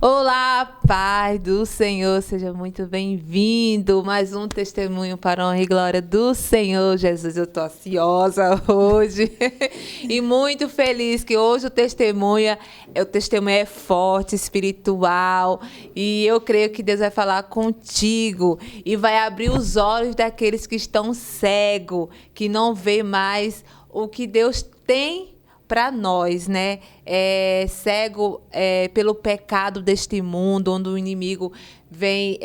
Olá, Pai do Senhor, seja muito bem-vindo. Mais um testemunho para a honra e glória do Senhor Jesus. Eu estou ansiosa hoje e muito feliz que hoje o testemunho é forte, espiritual, e eu creio que Deus vai falar contigo e vai abrir os olhos daqueles que estão cegos, que não vê mais o que Deus tem para nós, né? Cego pelo pecado deste mundo, onde o inimigo vem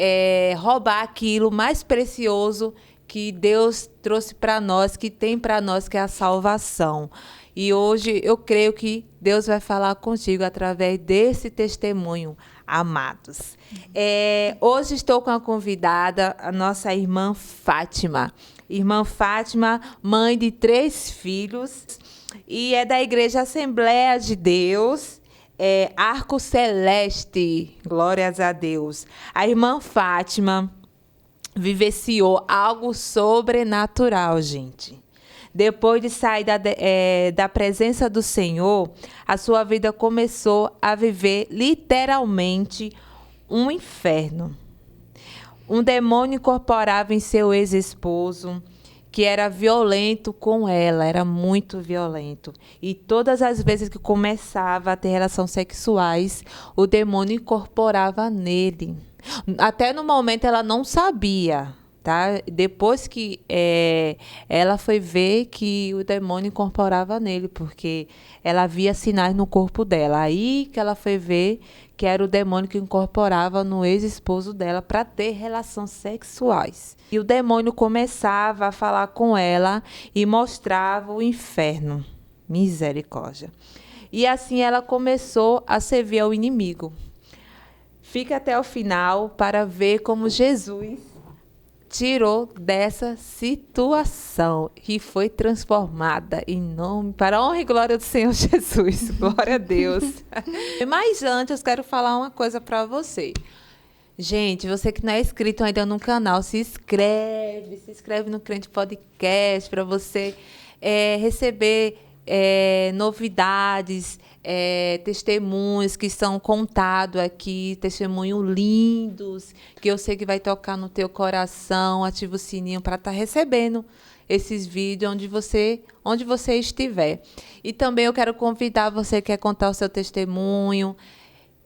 roubar aquilo mais precioso que Deus trouxe para nós, que tem para nós, que é a salvação. E hoje eu creio que Deus vai falar contigo através desse testemunho, amados. Hoje estou com a convidada, a nossa irmã Fátima. Irmã Fátima, mãe de 3 filhos, e é da Igreja Assembleia de Deus, Arco Celeste, glórias a Deus. A irmã Fátima vivenciou algo sobrenatural, gente. Depois de sair da presença do Senhor, a sua vida começou a viver literalmente um inferno. Um demônio incorporava em seu ex-esposo, que era violento com ela, era muito violento. E todas as vezes que começava a ter relações sexuais, o demônio incorporava nele. Até no momento ela não sabia, tá? Depois que ela foi ver que o demônio incorporava nele, porque ela via sinais no corpo dela. Aí que ela foi ver que era o demônio que incorporava no ex-esposo dela para ter relações sexuais. E o demônio começava a falar com ela e mostrava o inferno. Misericórdia. E assim ela começou a servir ao inimigo. Fica até o final para ver como Jesus tirou dessa situação e foi transformada para a honra e glória do Senhor Jesus. Glória a Deus. Mas antes, eu quero falar uma coisa para você. Gente, você que não é inscrito ainda no canal, se inscreve no Crente Podcast para você receber novidades, testemunhos que são contados aqui, testemunhos lindos, que eu sei que vai tocar no teu coração. Ativa o sininho para estar recebendo esses vídeos onde você estiver. E também eu quero convidar você que quer contar o seu testemunho.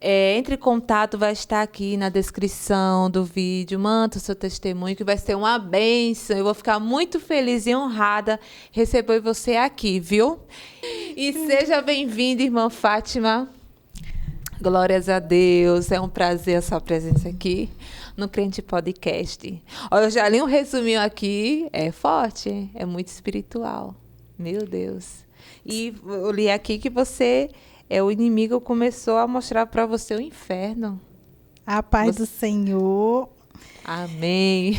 Entre em contato, vai estar aqui na descrição do vídeo. Manda o seu testemunho, que vai ser uma bênção. Eu vou ficar muito feliz e honrada receber você aqui, viu? E seja bem-vinda, irmã Fátima. Glórias a Deus. É um prazer a sua presença aqui no Crente Podcast. Olha, eu já li um resuminho aqui. É forte, é muito espiritual. Meu Deus. E eu li aqui que você... o inimigo começou a mostrar para você o inferno. A paz do Senhor. Amém.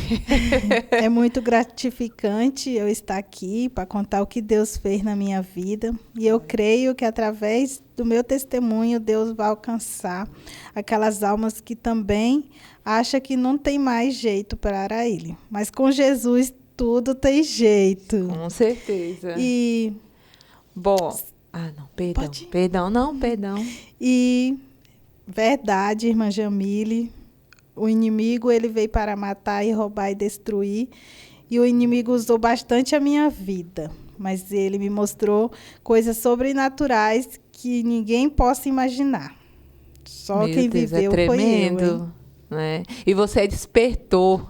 É muito gratificante eu estar aqui para contar o que Deus fez na minha vida. E eu creio que através do meu testemunho, Deus vai alcançar aquelas almas que também acham que não tem mais jeito para Ele. Mas com Jesus tudo tem jeito. Com certeza. E... Bom... não, perdão. E verdade, irmã Jamile, o inimigo ele veio para matar e roubar e destruir, e o inimigo usou bastante a minha vida, mas ele me mostrou coisas sobrenaturais que ninguém possa imaginar. Só Meu quem Deus, viveu tremendo, foi eu, hein? Né? E você despertou.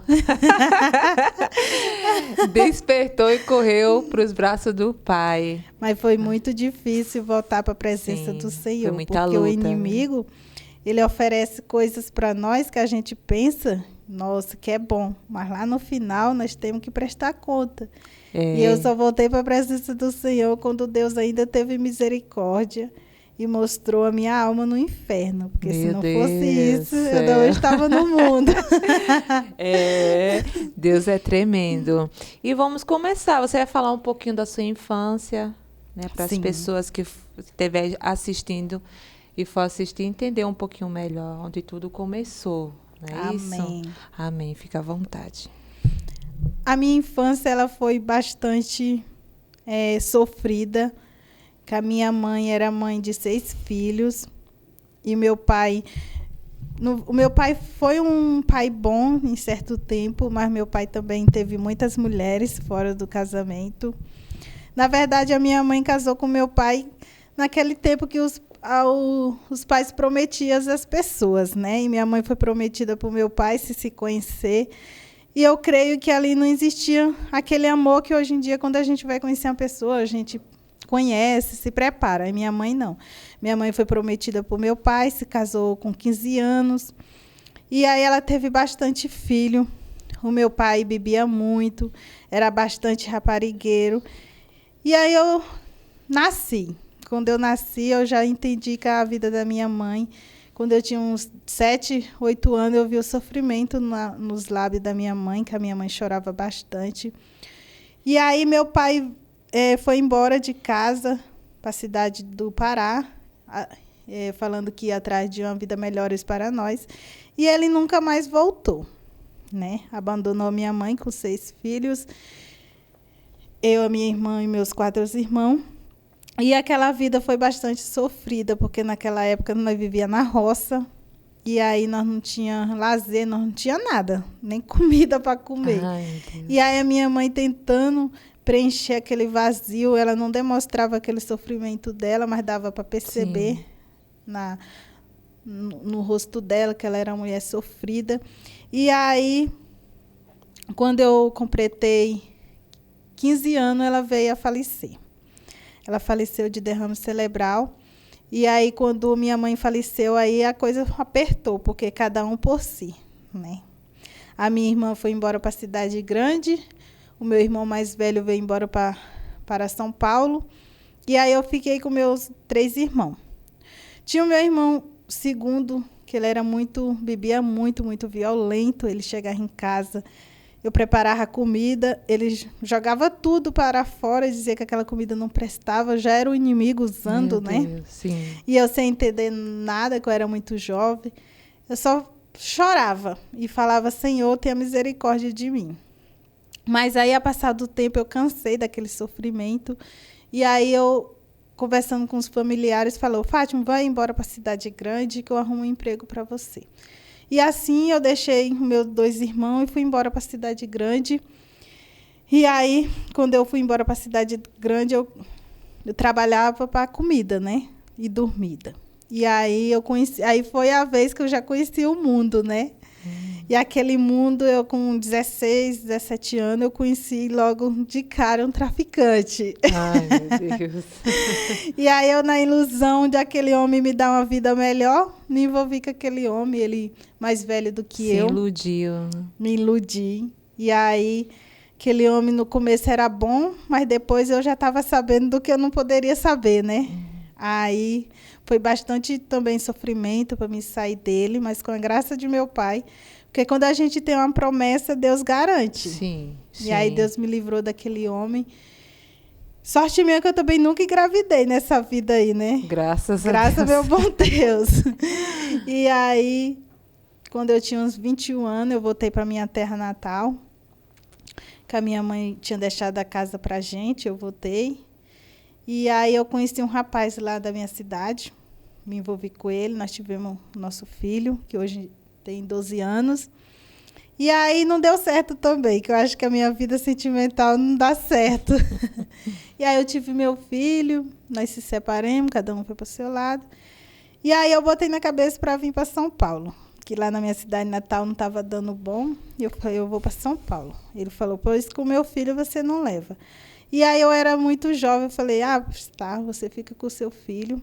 Despertou e correu para os braços do Pai. Mas foi muito difícil voltar para a presença do Senhor, muita porque luta, o inimigo, ele oferece coisas para nós que a gente pensa, nossa, que é bom, mas lá no final nós temos que prestar conta. E eu só voltei para a presença do Senhor quando Deus ainda teve misericórdia e mostrou a minha alma no inferno, porque se não fosse isso, eu não estava no mundo. Deus é tremendo. E vamos começar. Você vai falar um pouquinho da sua infância, né, para as pessoas que estiverem assistindo e for assistir, entender um pouquinho melhor onde tudo começou. Não é Amém. isso? Amém. Fica à vontade. A minha infância ela foi bastante sofrida. Que a minha mãe era mãe de 6 filhos. E meu pai... O meu pai foi um pai bom em certo tempo, mas meu pai também teve muitas mulheres fora do casamento. Na verdade, a minha mãe casou com meu pai naquele tempo que os pais prometiam às pessoas, né? E minha mãe foi prometida por meu pai se conhecer. E eu creio que ali não existia aquele amor que hoje em dia, quando a gente vai conhecer uma pessoa, a gente conhece, se prepara. E minha mãe não. Minha mãe foi prometida por meu pai, se casou com 15 anos. E aí ela teve bastante filho. O meu pai bebia muito, era bastante raparigueiro. E aí eu nasci. Quando eu nasci, eu já entendi que a vida da minha mãe, quando eu tinha uns 7, 8 anos, eu vi o sofrimento nos lábios da minha mãe, que a minha mãe chorava bastante. E aí meu pai foi embora de casa para a cidade do Pará, falando que ia atrás de uma vida melhor para nós. E ele nunca mais voltou, né? Abandonou minha mãe com 6 filhos, eu, a minha irmã e meus 4 irmãos. E aquela vida foi bastante sofrida, porque naquela época nós vivíamos na roça, e aí nós não tínhamos lazer, nós não tínhamos nada, nem comida para comer. Ai, e aí a minha mãe tentando preencher aquele vazio, ela não demonstrava aquele sofrimento dela, mas dava para perceber no rosto dela que ela era uma mulher sofrida. E aí, quando eu completei 15 anos, ela veio a falecer. Ela faleceu de derrame cerebral. E aí, quando minha mãe faleceu, aí a coisa apertou, porque cada um por si, né? A minha irmã foi embora para a cidade grande, o meu irmão mais velho veio embora para São Paulo, e aí eu fiquei com meus 3 irmãos. Tinha o meu irmão segundo, que ele era bebia muito, muito violento. Ele chegava em casa, eu preparava comida, ele jogava tudo para fora e dizia que aquela comida não prestava, já era o inimigo usando, meu né? Deus, sim. E eu sem entender nada, que eu era muito jovem, eu só chorava e falava: Senhor, tenha misericórdia de mim. Mas aí, a passar do tempo, eu cansei daquele sofrimento. E aí, eu, conversando com os familiares, falou: Fátima, vai embora para a cidade grande que eu arrumo um emprego para você. E assim, eu deixei meus 2 irmãos e fui embora para a cidade grande. E aí, quando eu fui embora para a cidade grande, eu trabalhava para comida, né? E dormida. E aí, aí foi a vez que eu já conheci o mundo, né? E aquele mundo, eu com 16, 17 anos, eu conheci logo de cara um traficante. Ai, meu Deus. E aí eu, na ilusão de aquele homem me dar uma vida melhor, me envolvi com aquele homem, ele mais velho do que eu. Se iludiu. Me iludi. E aí, aquele homem no começo era bom, mas depois eu já estava sabendo do que eu não poderia saber, né? Aí foi bastante também sofrimento para me sair dele, mas com a graça de meu pai. Porque quando a gente tem uma promessa, Deus garante. Sim, sim. E aí Deus me livrou daquele homem. Sorte minha que eu também nunca engravidei nessa vida aí, né? Graças a Graças Deus. ao meu bom Deus. E aí, quando eu tinha uns 21 anos, eu voltei para minha terra natal. Que a minha mãe tinha deixado a casa para a gente, eu voltei. E aí eu conheci um rapaz lá da minha cidade. Me envolvi com ele, nós tivemos nosso filho, que hoje tem 12 anos. E aí não deu certo também, que eu acho que a minha vida sentimental não dá certo. E aí eu tive meu filho, nós se separamos, cada um foi para o seu lado. E aí eu botei na cabeça para vir para São Paulo, que lá na minha cidade natal não estava dando bom. E eu falei: eu vou para São Paulo. Ele falou: pois com o meu filho você não leva. E aí eu era muito jovem, eu falei: ah, tá, você fica com o seu filho,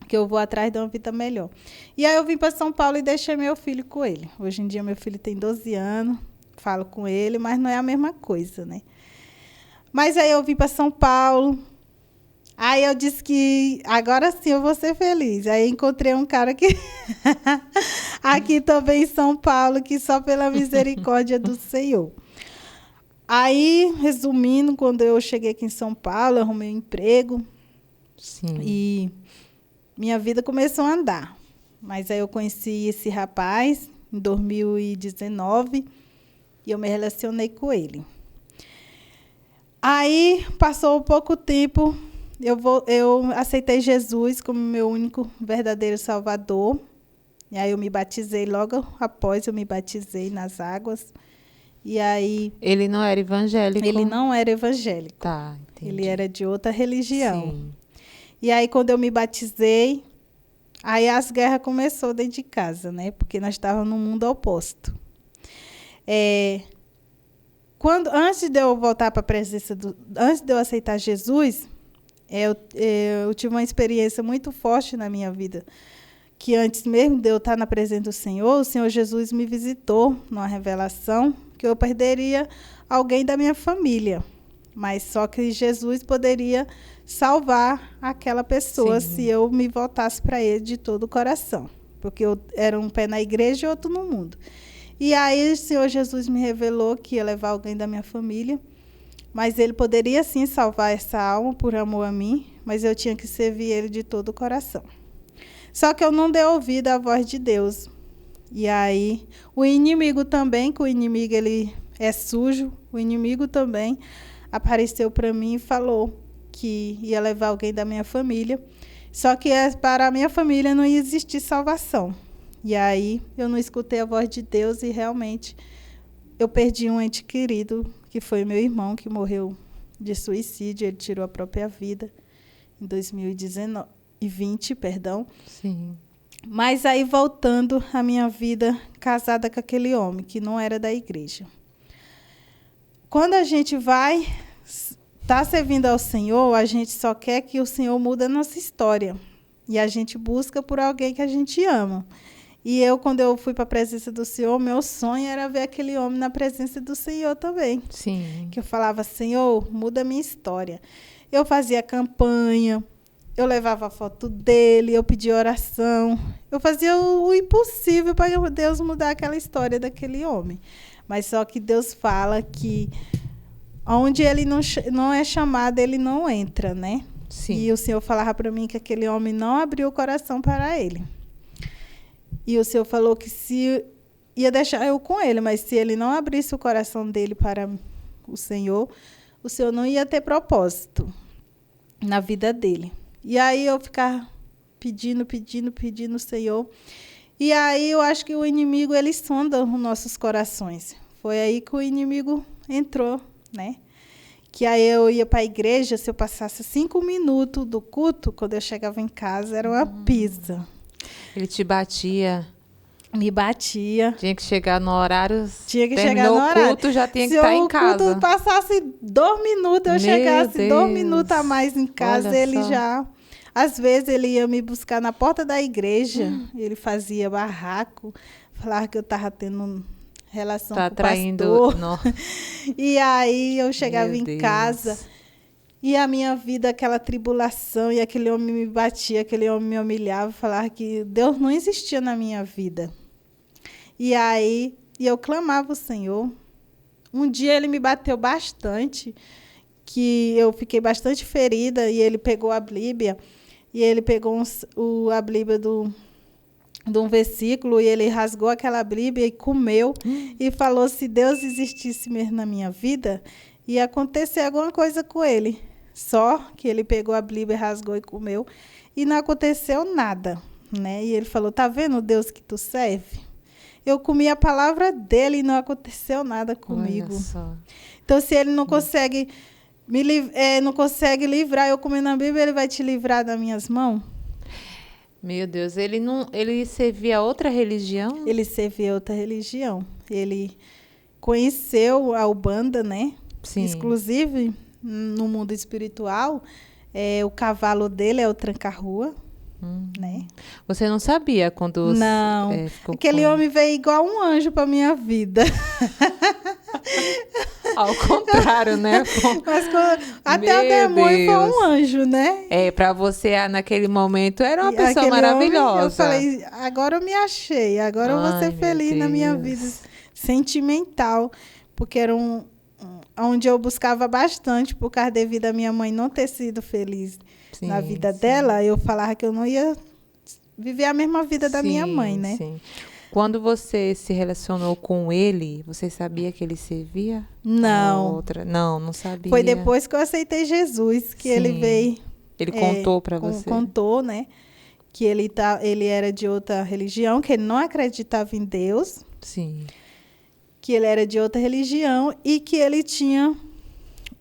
que eu vou atrás de uma vida melhor. E aí eu vim para São Paulo e deixei meu filho com ele. Hoje em dia meu filho tem 12 anos, falo com ele, mas não é a mesma coisa, né? Mas aí eu vim para São Paulo. Aí eu disse que agora sim eu vou ser feliz. Aí encontrei um cara que aqui também em São Paulo, que só pela misericórdia do Senhor. Aí, resumindo, quando eu cheguei aqui em São Paulo, eu arrumei um emprego. Sim. E minha vida começou a andar. Mas aí eu conheci esse rapaz, em 2019, e eu me relacionei com ele. Aí, passou pouco tempo, eu aceitei Jesus como meu único verdadeiro Salvador. E aí eu me batizei, logo após eu me batizei nas águas. E aí... Ele não era evangélico? Ele não era evangélico. Tá, entendi. Ele era de outra religião. Sim. E aí, quando eu me batizei, aí as guerras começaram dentro de casa, né? Porque nós estávamos num mundo oposto. Antes de eu voltar para a presença antes de eu aceitar Jesus, eu tive uma experiência muito forte na minha vida, que antes mesmo de eu estar na presença do Senhor, o Senhor Jesus me visitou numa revelação que eu perderia alguém da minha família, mas só que Jesus poderia salvar aquela pessoa. Sim. Se eu me voltasse para ele de todo o coração, porque eu era um pé na igreja e outro no mundo. E aí o Senhor Jesus me revelou que ia levar alguém da minha família, mas ele poderia sim salvar essa alma por amor a mim, mas eu tinha que servir ele de todo o coração. Só que eu não dei ouvido à voz de Deus. E aí o inimigo também, que o inimigo ele é sujo, o inimigo também apareceu para mim e falou que ia levar alguém da minha família, só que para a minha família não ia existir salvação. E aí eu não escutei a voz de Deus e realmente eu perdi um ente querido, que foi meu irmão, que morreu de suicídio. Ele tirou a própria vida em 2020, perdão. Sim. Mas aí, voltando à minha vida casada com aquele homem, que não era da igreja. Quando a gente tá servindo ao Senhor, a gente só quer que o Senhor mude a nossa história. E a gente busca por alguém que a gente ama. E eu, quando eu fui para a presença do Senhor, meu sonho era ver aquele homem na presença do Senhor também. Sim. Que eu falava, Senhor, muda a minha história. Eu fazia campanha, eu levava a foto dele, eu pedia oração. Eu fazia o impossível para Deus mudar aquela história daquele homem. Mas só que Deus fala que onde ele não é chamado, ele não entra, né? Sim. E o Senhor falava para mim que aquele homem não abriu o coração para ele. E o Senhor falou que se ia deixar eu com ele, mas se ele não abrisse o coração dele para o Senhor não ia ter propósito na vida dele. E aí eu ficava pedindo o Senhor. E aí eu acho que o inimigo, ele sonda os nossos corações. Foi aí que o inimigo entrou, né? Que aí eu ia para a igreja, se eu passasse 5 minutos do culto, quando eu chegava em casa, era uma pizza. Ele te batia? Me batia. Tinha que chegar no horário. Tinha que chegar no horário. O culto, já tinha que estar em casa. Se o culto passasse 2 minutos, eu chegasse 2 minutos a mais em casa, olha ele só. já... Às vezes ele ia me buscar na porta da igreja, ele fazia barraco, falava que eu estava tendo relação com o pastor. Não. E aí eu chegava em casa... E a minha vida, aquela tribulação, e aquele homem me batia, aquele homem me humilhava, falava que Deus não existia na minha vida. E aí eu clamava o Senhor. Um dia ele me bateu bastante, que eu fiquei bastante ferida, e ele pegou a Bíblia, e ele pegou a Bíblia de um versículo, e ele rasgou aquela Bíblia e comeu, e falou, se Deus existisse mesmo na minha vida, ia acontecer alguma coisa com ele. Só que ele pegou a Bíblia, rasgou e comeu, e não aconteceu nada, né? E ele falou, tá vendo o Deus que tu serve? Eu comi a palavra dele e não aconteceu nada comigo. Olha só. Então, se ele não consegue não consegue livrar eu comendo a Bíblia, ele vai te livrar das minhas mãos? Meu Deus, ele servia outra religião? Ele servia outra religião. Ele conheceu a Umbanda, né? Sim. Inclusive, no mundo espiritual, o cavalo dele é o tranca-rua, né? Você não sabia quando... Não, aquele homem veio igual um anjo para minha vida. Ao contrário, né? Mas até o demônio foi um anjo, né? Para você, naquele momento, era uma pessoa maravilhosa. Homem, eu falei, agora eu me achei, agora eu vou ser feliz na minha vida sentimental, porque era onde eu buscava bastante, por causa devido a minha mãe não ter sido feliz na vida dela, eu falava que eu não ia viver a mesma vida da minha mãe, né? Sim. Quando você se relacionou com ele, você sabia que ele servia? Não. Outra? Não sabia. Foi depois que eu aceitei Jesus que ele veio. Ele contou para você? Contou, né? Que ele era de outra religião, que ele não acreditava em Deus. Sim. Que ele era de outra religião e que ele tinha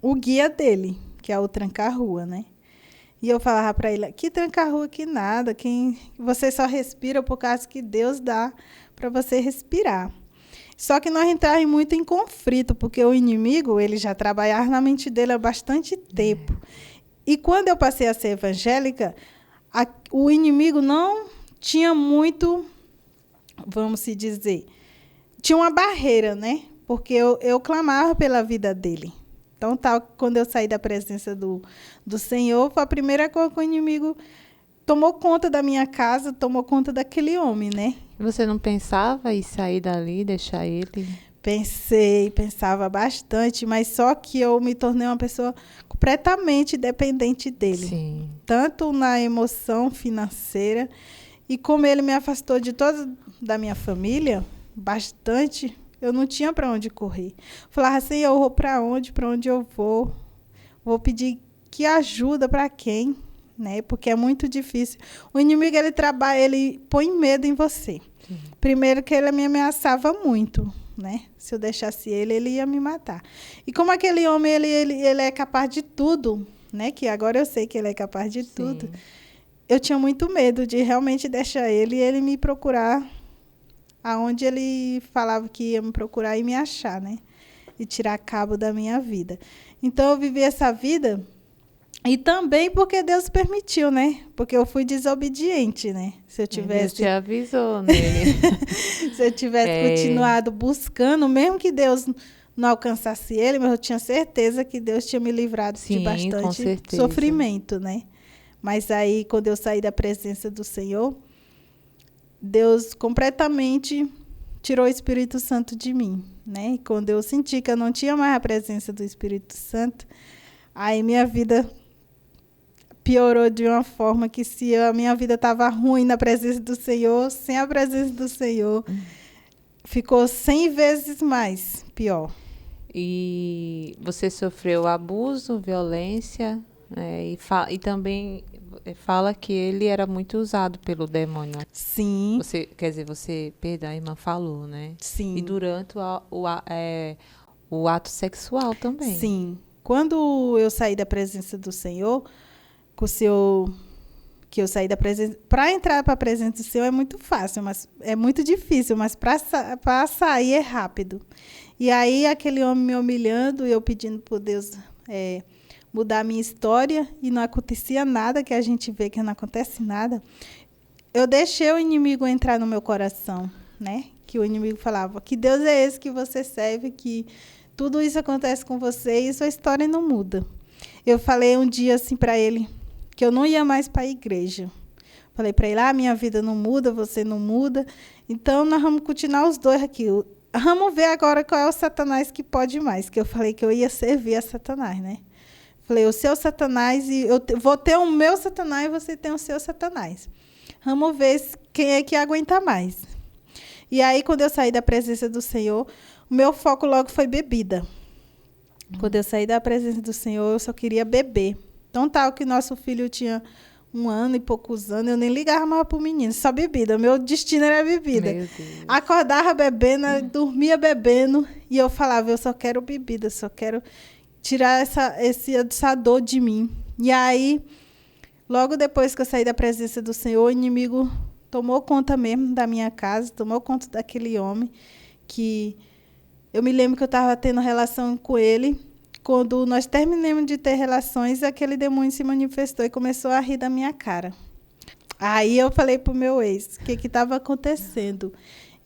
o guia dele, que é o tranca-rua, né? E eu falava para ele, que tranca-rua que nada, você só respira por causa que Deus dá para você respirar. Só que nós entrávamos muito em conflito, porque o inimigo, ele já trabalhava na mente dele há bastante tempo. E quando eu passei a ser evangélica, o inimigo não tinha muito, vamos se dizer, tinha uma barreira, né? Porque eu clamava pela vida dele. Então, quando eu saí da presença do Senhor, foi a primeira coisa que o inimigo tomou conta da minha casa, tomou conta daquele homem, né? Você não pensava em sair dali, deixar ele? Pensava bastante, mas só que eu me tornei uma pessoa completamente dependente dele. Sim. Tanto na emoção financeira, e como ele me afastou de toda da minha família, bastante, eu não tinha para onde correr. Falava assim, eu vou para onde eu vou? Vou pedir que ajuda para quem? Né? Porque é muito difícil. O inimigo, ele trabalha, ele põe medo em você. Sim. Primeiro que ele me ameaçava muito, né? Se eu deixasse ele ia me matar. E como aquele homem, ele é capaz de tudo, né? Que agora eu sei que ele é capaz de tudo. Eu tinha muito medo de realmente deixar ele e ele me procurar aonde ele falava que ia me procurar e me achar, né? E tirar cabo da minha vida. Então, eu vivi essa vida, e também porque Deus permitiu, né? Porque eu fui desobediente, né? Se eu tivesse... Deus te avisou nele. Se eu tivesse continuado buscando, mesmo que Deus não alcançasse ele, mas eu tinha certeza que Deus tinha me livrado de bastante sofrimento, né? Mas aí, quando eu saí da presença do Senhor, Deus completamente tirou o Espírito Santo de mim, né? E quando eu senti que eu não tinha mais a presença do Espírito Santo, aí minha vida piorou de uma forma que, se a minha vida estava ruim na presença do Senhor, sem a presença do Senhor, ficou 100 vezes mais pior. E você sofreu abuso, violência, e também fala que ele era muito usado pelo demônio. Sim. A irmã falou, né? Sim. E durante o ato sexual também. Sim. Quando eu saí da presença do Senhor, que eu saí da presença, para entrar para a presença do Senhor é muito fácil, mas é muito difícil, mas para sair é rápido. E aí aquele homem me humilhando, eu pedindo por Deus mudar a minha história, e não acontecia nada, que a gente vê que não acontece nada. Eu deixei o inimigo entrar no meu coração, né? Que o inimigo falava, que Deus é esse que você serve, que tudo isso acontece com você e sua história não muda. Eu falei um dia assim para ele, que eu não ia mais para a igreja. Falei para ele, minha vida não muda, você não muda, então nós vamos continuar os dois aqui. Vamos ver agora qual é o Satanás que pode mais, que eu falei que eu ia servir a Satanás, né? Falei, o seu Satanás, e eu vou ter o meu Satanás e você tem o seu Satanás. Vamos ver quem é que aguenta mais. E aí, quando eu saí da presença do Senhor, o meu foco logo foi bebida. Quando eu saí da presença do Senhor, eu só queria beber. Então, tal que nosso filho tinha 1 ano e poucos anos, eu nem ligava mais para o menino, só bebida. Meu destino era bebida. Meu Deus. Acordava bebendo, dormia bebendo, e eu falava, eu só quero bebida, só quero tirar essa dor de mim. E aí, logo depois que eu saí da presença do Senhor, o inimigo tomou conta mesmo da minha casa, tomou conta daquele homem, que eu me lembro que eu estava tendo relação com ele. Quando nós terminamos de ter relações, aquele demônio se manifestou e começou a rir da minha cara. Aí eu falei para o meu ex o que estava acontecendo.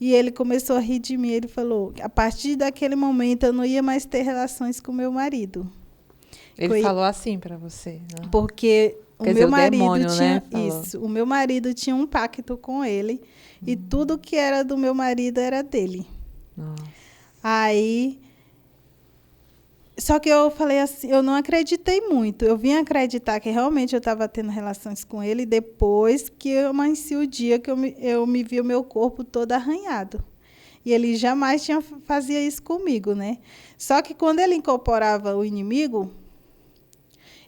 E ele começou a rir de mim. Ele falou, a partir daquele momento eu não ia mais ter relações com meu marido. Ele falou assim para você? Né? Porque o meu marido demônio, tinha né, o meu marido tinha um pacto com ele, e tudo que era do meu marido era dele. Nossa. Aí Só que eu falei assim, eu não acreditei muito. Eu vim acreditar que realmente eu estava tendo relações com ele depois que eu amanheci o dia que eu me vi o meu corpo todo arranhado. E ele jamais fazia isso comigo, né? Só que quando ele incorporava o inimigo,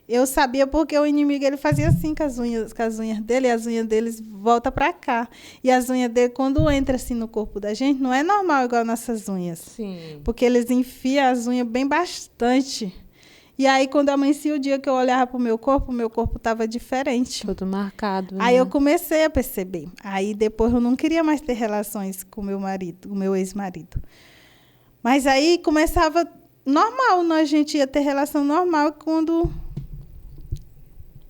eu sabia porque o inimigo ele fazia assim com as unhas dele, e as unhas deles voltam para cá. E as unhas dele, quando entra assim no corpo da gente, não é normal igual nossas unhas. Sim. Porque eles enfiam as unhas bem bastante. E aí, quando amanhecia o dia que eu olhava para o meu corpo estava diferente. Todo marcado. Aí né? eu comecei a perceber. Aí depois eu não queria mais ter relações com meu marido, o meu ex-marido. Mas aí começava normal, a gente ia ter relação normal quando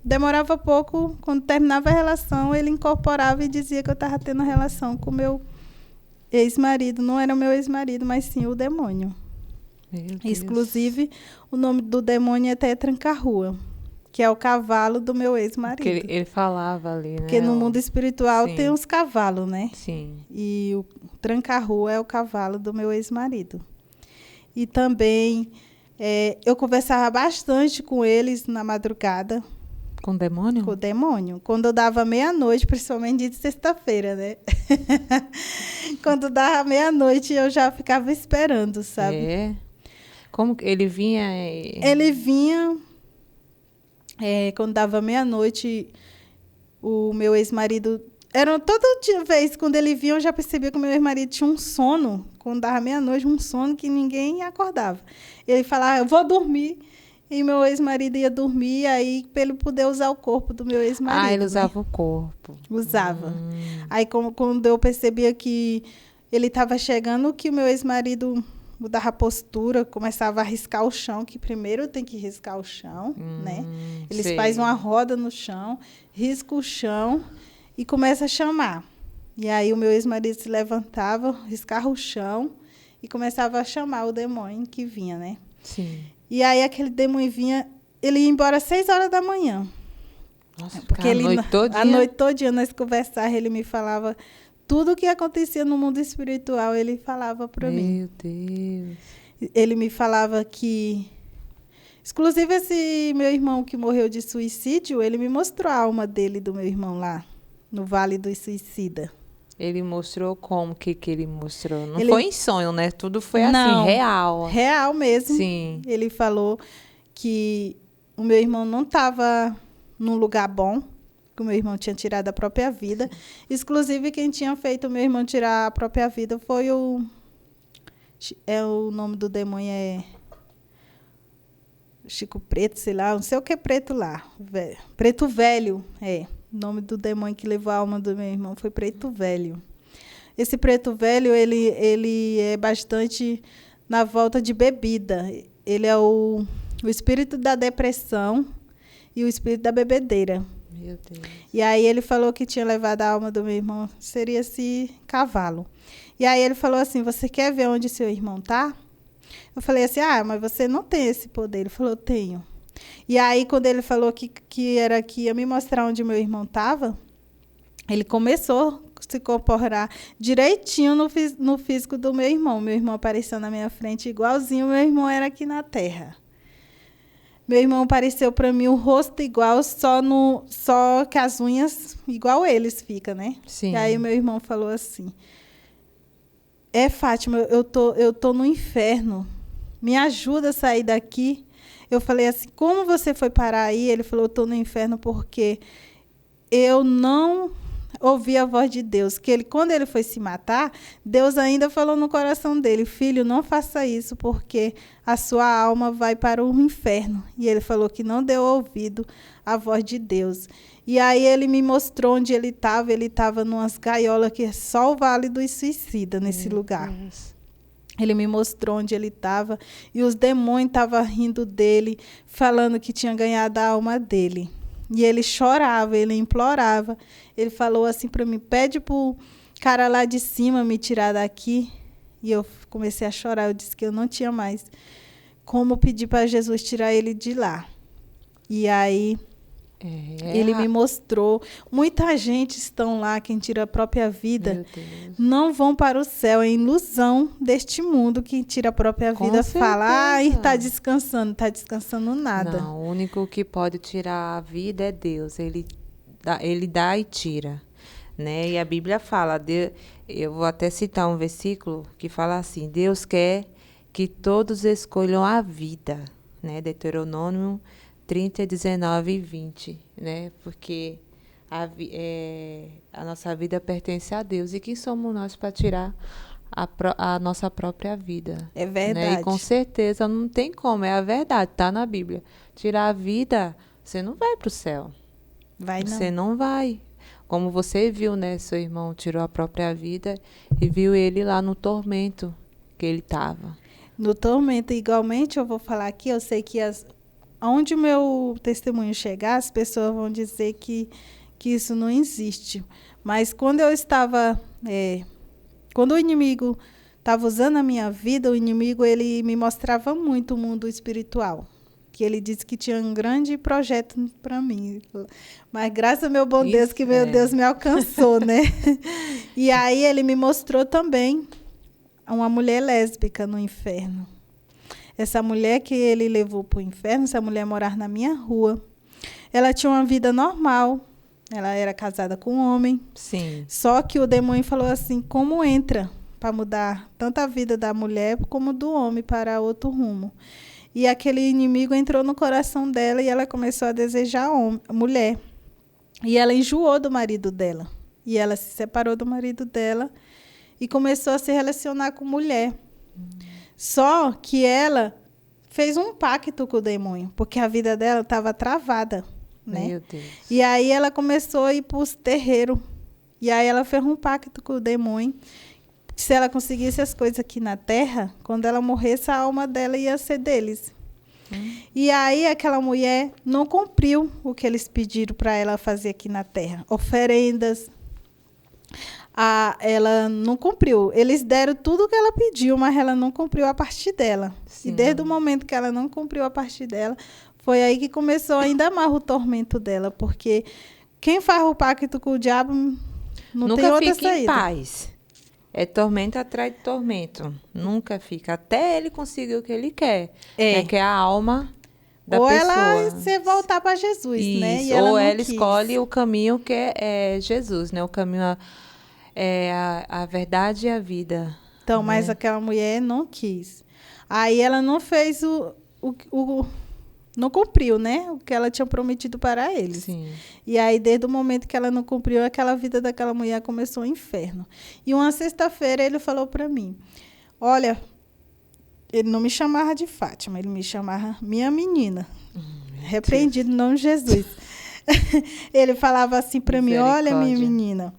demorava pouco, quando terminava a relação, ele incorporava e dizia que eu estava tendo relação com o meu ex-marido. Não era o meu ex-marido, mas sim o demônio. Inclusive, o nome do demônio até é Tranca-Rua, que é o cavalo do meu ex-marido. Ele falava ali, né? Porque no mundo espiritual Sim. tem os cavalos, né? Sim. E o Tranca-Rua é o cavalo do meu ex-marido. E também eu conversava bastante com eles na madrugada. Com o demônio? Com o demônio. Quando eu dava meia-noite, principalmente dia de sexta-feira, né? Quando dava meia-noite, eu já ficava esperando, sabe? É. Como ele vinha? Ele vinha... quando dava meia-noite, o meu ex-marido... Toda vez, quando ele vinha, eu já percebia que o meu ex-marido tinha um sono. Quando dava meia-noite, um sono que ninguém acordava. Ele falava, eu vou dormir. E meu ex-marido ia dormir, aí para ele poder usar o corpo do meu ex-marido. Ele usava o corpo. Usava. Aí quando eu percebia que ele estava chegando, que o meu ex-marido mudava a postura, começava a riscar o chão, que primeiro tem que riscar o chão, né? Eles fazem uma roda no chão, riscam o chão e começa a chamar. E aí o meu ex-marido se levantava, riscava o chão e começava a chamar o demônio que vinha, né? Sim. E aí aquele demônio vinha, ele ia embora às 6 horas da manhã. Nossa, porque a noite todinha nós conversávamos, ele me falava tudo o que acontecia no mundo espiritual, ele falava para mim. Meu Deus. Ele me falava que... Inclusive, esse meu irmão que morreu de suicídio, ele me mostrou a alma dele, do meu irmão lá, no Vale do Suicida. Ele mostrou como que ele mostrou? Não foi em sonho, né? Tudo foi assim, real. Real mesmo. Sim. Ele falou que o meu irmão não estava num lugar bom, que o meu irmão tinha tirado a própria vida. Inclusive, quem tinha feito o meu irmão tirar a própria vida foi o nome do demônio é Chico Preto, sei lá, não sei o que é preto lá. Preto Velho, O nome do demônio que levou a alma do meu irmão foi Preto Velho. Esse Preto Velho, ele é bastante na volta de bebida. Ele é o espírito da depressão e o espírito da bebedeira. Meu Deus. E aí ele falou que tinha levado a alma do meu irmão, seria esse cavalo. E aí ele falou assim, você quer ver onde seu irmão está? Eu falei assim, mas você não tem esse poder. Ele falou, tenho. E aí, quando ele falou que ia me mostrar onde meu irmão estava, ele começou a se comportar direitinho no físico do meu irmão. Meu irmão apareceu na minha frente igualzinho, meu irmão era aqui na Terra. Meu irmão apareceu para mim o rosto igual, só que as unhas igual eles ficam, né? Sim. E aí meu irmão falou assim, Fátima, eu tô no inferno, me ajuda a sair daqui. Eu falei assim, como você foi parar aí? Ele falou, eu estou no inferno porque eu não ouvi a voz de Deus. Que quando ele foi se matar, Deus ainda falou no coração dele, filho, não faça isso porque a sua alma vai para o inferno. E ele falou que não deu ouvido à voz de Deus. E aí ele me mostrou onde ele estava numas gaiolas que é só o Vale do Suicida, nesse lugar. Ele me mostrou onde ele estava e os demônios estavam rindo dele, falando que tinha ganhado a alma dele. E ele chorava, ele implorava. Ele falou assim para mim, pede para o cara lá de cima me tirar daqui. E eu comecei a chorar, eu disse que eu não tinha mais como pedir para Jesus tirar ele de lá. E aí Ele me mostrou. Muita gente estão lá, quem tira a própria vida, não vão para o céu. É ilusão deste mundo que tira a própria vida. Fala, está descansando. Está descansando nada. Não, o único que pode tirar a vida é Deus. Ele dá e tira. Né? E a Bíblia fala, eu vou até citar um versículo que fala assim, Deus quer que todos escolham a vida. Né? Deuteronômio 30, 19 e 20, né? Porque a nossa vida pertence a Deus. E quem somos nós para tirar a nossa própria vida? É verdade. Né? E com certeza não tem como, é a verdade, está na Bíblia. Tirar a vida, você não vai para o céu. Você não vai. Como você viu, né? Seu irmão tirou a própria vida e viu ele lá no tormento que ele estava. No tormento, igualmente, eu vou falar aqui, eu sei que onde o meu testemunho chegar, as pessoas vão dizer que isso não existe. Mas quando eu estava... quando o inimigo estava usando a minha vida, o inimigo ele me mostrava muito o mundo espiritual. Que ele disse que tinha um grande projeto para mim. Mas graças ao meu bom Deus, que meu Deus me alcançou, né? E aí ele me mostrou também uma mulher lésbica no inferno. Essa mulher que ele levou para o inferno, essa mulher morava na minha rua. Ela tinha uma vida normal. Ela era casada com um homem. Sim. Só que o demônio falou assim, como entra para mudar tanto a vida da mulher como do homem para outro rumo. E aquele inimigo entrou no coração dela e ela começou a desejar mulher. E ela enjoou do marido dela. E ela se separou do marido dela e começou a se relacionar com mulher. Só que ela fez um pacto com o demônio, porque a vida dela estava travada, né? Meu Deus. E aí ela começou a ir para os terreiros. E aí ela fez um pacto com o demônio. Se ela conseguisse as coisas aqui na terra, quando ela morresse, a alma dela ia ser deles. E aí aquela mulher não cumpriu o que eles pediram para ela fazer aqui na terra. Oferendas. Ela não cumpriu. Eles deram tudo o que ela pediu, mas ela não cumpriu a parte dela. Sim. E desde o momento que ela não cumpriu a parte dela, foi aí que começou ainda mais o tormento dela. Porque quem faz o pacto com o diabo não tem outra saída. Nunca fica em paz. É tormento atrás de tormento. Nunca fica. Até ele conseguir o que ele quer. Que é a alma da pessoa. Ou ela se voltar para Jesus, isso, né? E ou ela escolhe o caminho que é Jesus, né? O caminho é a verdade e a vida. Então, né? Mas aquela mulher não quis. Aí ela não fez não cumpriu, né? O que ela tinha prometido para eles. Sim. E aí, desde o momento que ela não cumpriu, aquela vida daquela mulher começou o inferno. E uma sexta-feira ele falou para mim, olha, ele não me chamava de Fátima, ele me chamava minha menina. Repreendido no nome de Jesus. Ele falava assim para mim, olha, minha menina,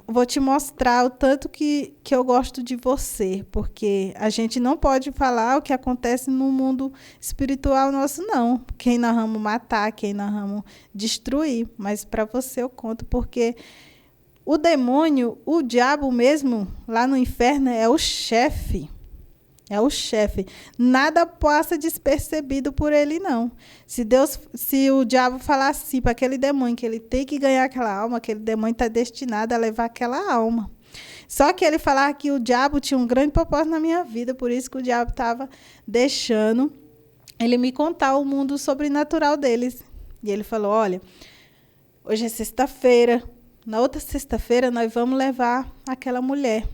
vou te mostrar o tanto que eu gosto de você, porque a gente não pode falar o que acontece no mundo espiritual nosso, não. Quem nós vamos matar, quem nós vamos destruir. Mas para você eu conto, porque o demônio, o diabo mesmo, lá no inferno, é o chefe. É o chefe. Nada passa despercebido por ele, não. Se o diabo falar assim para aquele demônio que ele tem que ganhar aquela alma, aquele demônio está destinado a levar aquela alma. Só que ele falar que o diabo tinha um grande propósito na minha vida, por isso que o diabo estava deixando ele me contar o mundo sobrenatural deles. E ele falou, olha, hoje é sexta-feira, na outra sexta-feira nós vamos levar aquela mulher.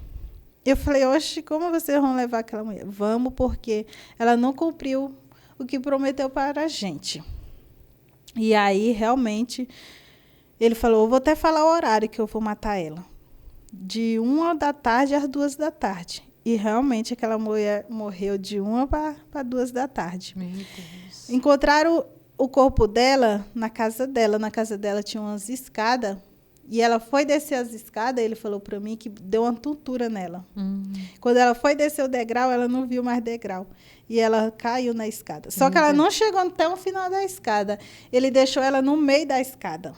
Eu falei, oxe, como vocês vão levar aquela mulher? Vamos, porque ela não cumpriu o que prometeu para a gente. E aí, realmente, ele falou, eu vou até falar o horário que eu vou matar ela. De 1 da tarde às 2 da tarde. E, realmente, aquela mulher morreu de 1 para 2 da tarde. Meu Deus. Encontraram o corpo dela na casa dela. Na casa dela tinha umas escadas. E ela foi descer as escadas, ele falou para mim que deu uma tontura nela. Quando ela foi descer o degrau, ela não viu mais degrau. E ela caiu na escada. Só que ela não chegou até o final da escada. Ele deixou ela no meio da escada.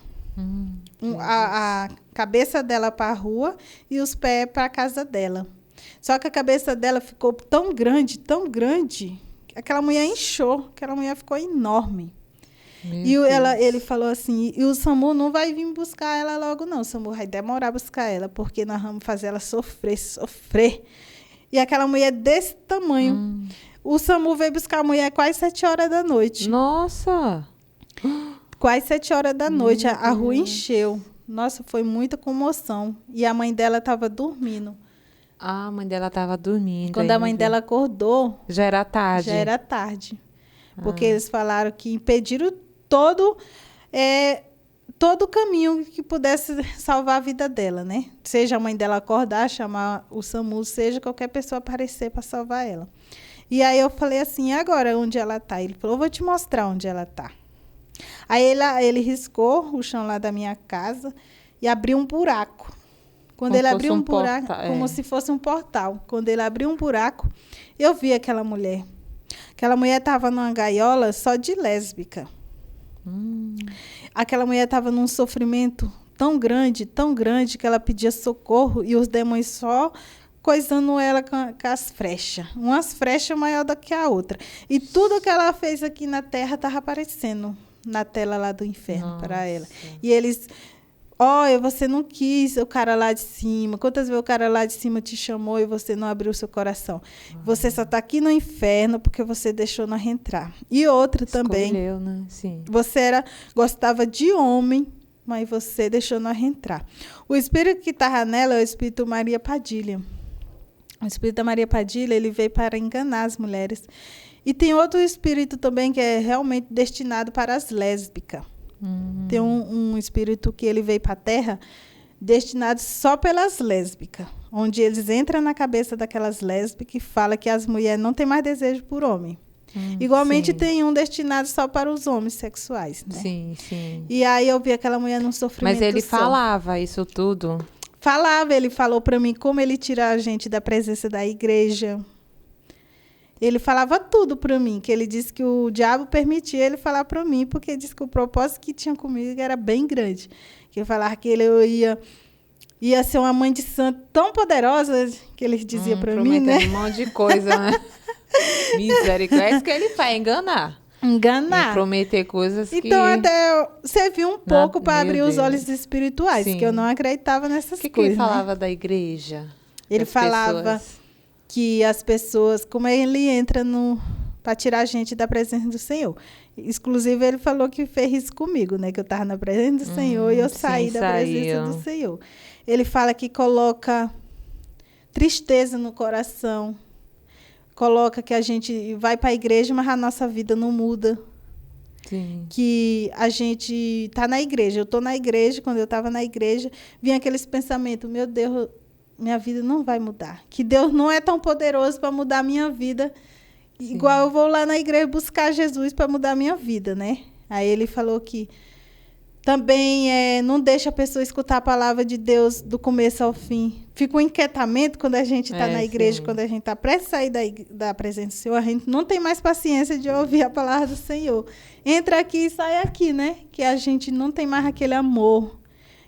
A cabeça dela para a rua e os pés para a casa dela. Só que a cabeça dela ficou tão grande, que aquela mulher inchou, aquela mulher ficou enorme. Ele falou assim, e o SAMU não vai vir buscar ela logo, não. O SAMU vai demorar a buscar ela, porque nós vamos fazer ela sofrer. E aquela mulher desse tamanho. O SAMU veio buscar a mulher quase 7 horas da noite. Nossa! Quase 7 horas da noite. A rua encheu. Nossa, foi muita comoção. E a mãe dela estava dormindo. A mãe dela estava dormindo. Quando a mãe dela acordou... Já era tarde. Porque eles falaram que impediram todo o caminho que pudesse salvar a vida dela, né? Seja a mãe dela acordar, chamar o SAMU, seja qualquer pessoa aparecer para salvar ela. E aí eu falei assim, e agora onde ela está? Ele falou, vou te mostrar onde ela está. Aí ele riscou o chão lá da minha casa e abriu um buraco. Quando ele abriu um buraco, como se fosse um portal. Quando ele abriu um buraco, eu vi aquela mulher. Aquela mulher estava numa gaiola só de lésbica. Aquela mulher estava num sofrimento tão grande, que ela pedia socorro e os demônios só coisando ela com as frechas. Umas frechas maior do que a outra. E tudo que ela fez aqui na terra estava aparecendo na tela lá do inferno para ela. E eles... Olha, você não quis o cara lá de cima. Quantas vezes o cara lá de cima te chamou e você não abriu o seu coração? Você só está aqui no inferno porque você deixou nós entrar. E outra também. Escolheu, né? Sim. Você gostava de homem, mas você deixou nós entrar. O espírito que estava nela é o espírito Maria Padilha. O espírito da Maria Padilha, ele veio para enganar as mulheres. E tem outro espírito também que é realmente destinado para as lésbicas. Tem um espírito que ele veio para a Terra destinado só pelas lésbicas, onde eles entram na cabeça daquelas lésbicas e falam que as mulheres não têm mais desejo por homem. Igualmente tem um destinado só para os homens sexuais, né? Sim. E aí eu vi aquela mulher num sofrimento. Mas ele falava isso tudo? Falava, ele falou para mim como ele tira a gente da presença da igreja. Ele falava tudo para mim, que ele disse que o diabo permitia ele falar para mim, porque ele disse que o propósito que tinha comigo era bem grande. Que ele falava que ele ia ser uma mãe de santo tão poderosa, que ele dizia para mim, né? Um monte de coisa, né? Misericórdia. É isso que ele faz, enganar. E prometer coisas que... Então, até você viu um pouco para abrir os olhos espirituais, que eu não acreditava nessas coisas. O que ele falava da igreja? Ele falava... que as pessoas, como ele entra para tirar a gente da presença do Senhor. Inclusive, ele falou que fez isso comigo, né? Que eu estava na presença do Senhor e eu saí da presença do Senhor. Ele fala que coloca tristeza no coração, coloca que a gente vai para a igreja, mas a nossa vida não muda. Sim. Que a gente está na igreja. Eu estou na igreja, quando eu estava na igreja, vinha aqueles pensamentos, meu Deus... minha vida não vai mudar. Que Deus não é tão poderoso para mudar a minha vida. Sim. Igual eu vou lá na igreja buscar Jesus para mudar a minha vida, né? Aí ele falou que também não deixa a pessoa escutar a palavra de Deus do começo ao fim. Fica um inquietamento quando a gente está na igreja, quando a gente está prestes a sair da presença do Senhor, a gente não tem mais paciência de ouvir a palavra do Senhor. Entra aqui e sai aqui, né? Que a gente não tem mais aquele amor.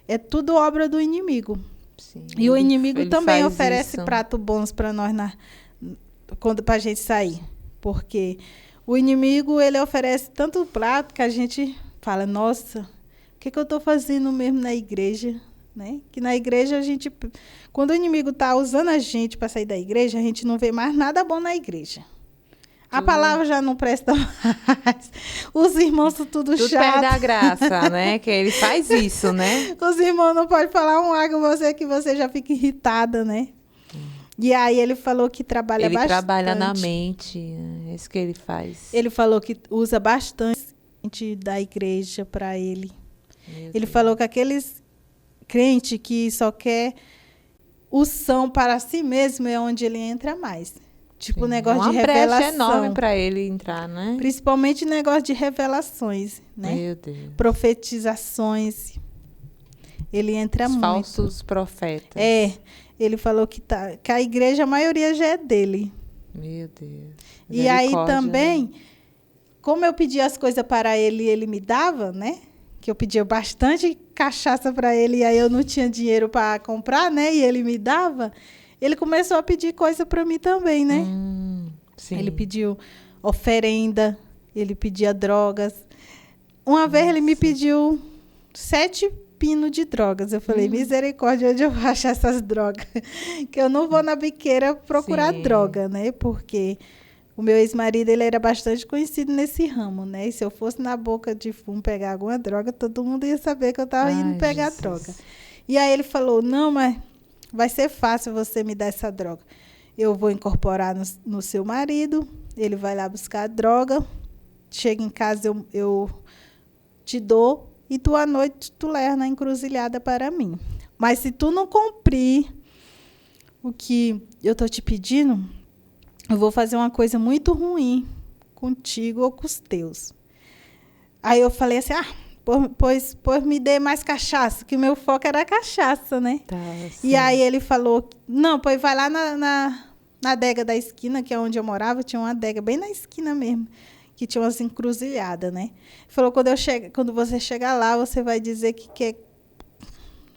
É tudo obra do inimigo. Sim, e o inimigo também oferece pratos bons para nós para a gente sair. Porque o inimigo, ele oferece tanto prato que a gente fala, nossa, o que eu estou fazendo mesmo na igreja? Né? Que na igreja, quando o inimigo está usando a gente para sair da igreja, a gente não vê mais nada bom na igreja. A palavra já não presta mais. Os irmãos são tudo chato. Perde a graça, né? Que ele faz isso, né? Os irmãos não podem falar um ar com você que você já fica irritada, né? E aí ele falou que trabalha bastante. Ele trabalha na mente, é isso que ele faz. Ele falou que usa bastante da igreja para ele. Ele falou que aqueles crentes que só quer o são para si mesmo é onde ele entra mais. Tipo, o negócio de revelação. Uma brecha enorme para ele entrar, né? Principalmente negócio de revelações, né? Meu Deus. Profetizações. Ele entra muito. Falsos profetas. Ele falou que a igreja, a maioria já é dele. Meu Deus. E aí também, como eu pedia as coisas para ele e ele me dava, né? Que eu pedia bastante cachaça para ele e aí eu não tinha dinheiro para comprar, né? E ele me dava... Ele começou a pedir coisa para mim também, né? Sim. Ele pediu oferenda, ele pedia drogas. Uma vez ele me pediu 7 pinos de drogas. Eu falei, misericórdia, onde eu vou achar essas drogas? Que eu não vou na biqueira procurar droga, né? Porque o meu ex-marido, ele era bastante conhecido nesse ramo, né? E se eu fosse na boca de fumo pegar alguma droga, todo mundo ia saber que eu estava indo pegar droga. E aí ele falou, não, mas vai ser fácil você me dar essa droga. Eu vou incorporar no seu marido, ele vai lá buscar a droga, chega em casa, eu te dou, e tu à noite tu leva na encruzilhada para mim. Mas se tu não cumprir o que eu estou te pedindo, eu vou fazer uma coisa muito ruim contigo ou com os teus. Aí eu falei assim, pois me dê mais cachaça, que o meu foco era a cachaça, né? Tá, e aí ele falou, não, pois vai lá na adega da esquina, que é onde eu morava, tinha uma adega bem na esquina mesmo, que tinha umas encruzilhadas, né? Falou, quando você chegar lá, você vai dizer que quer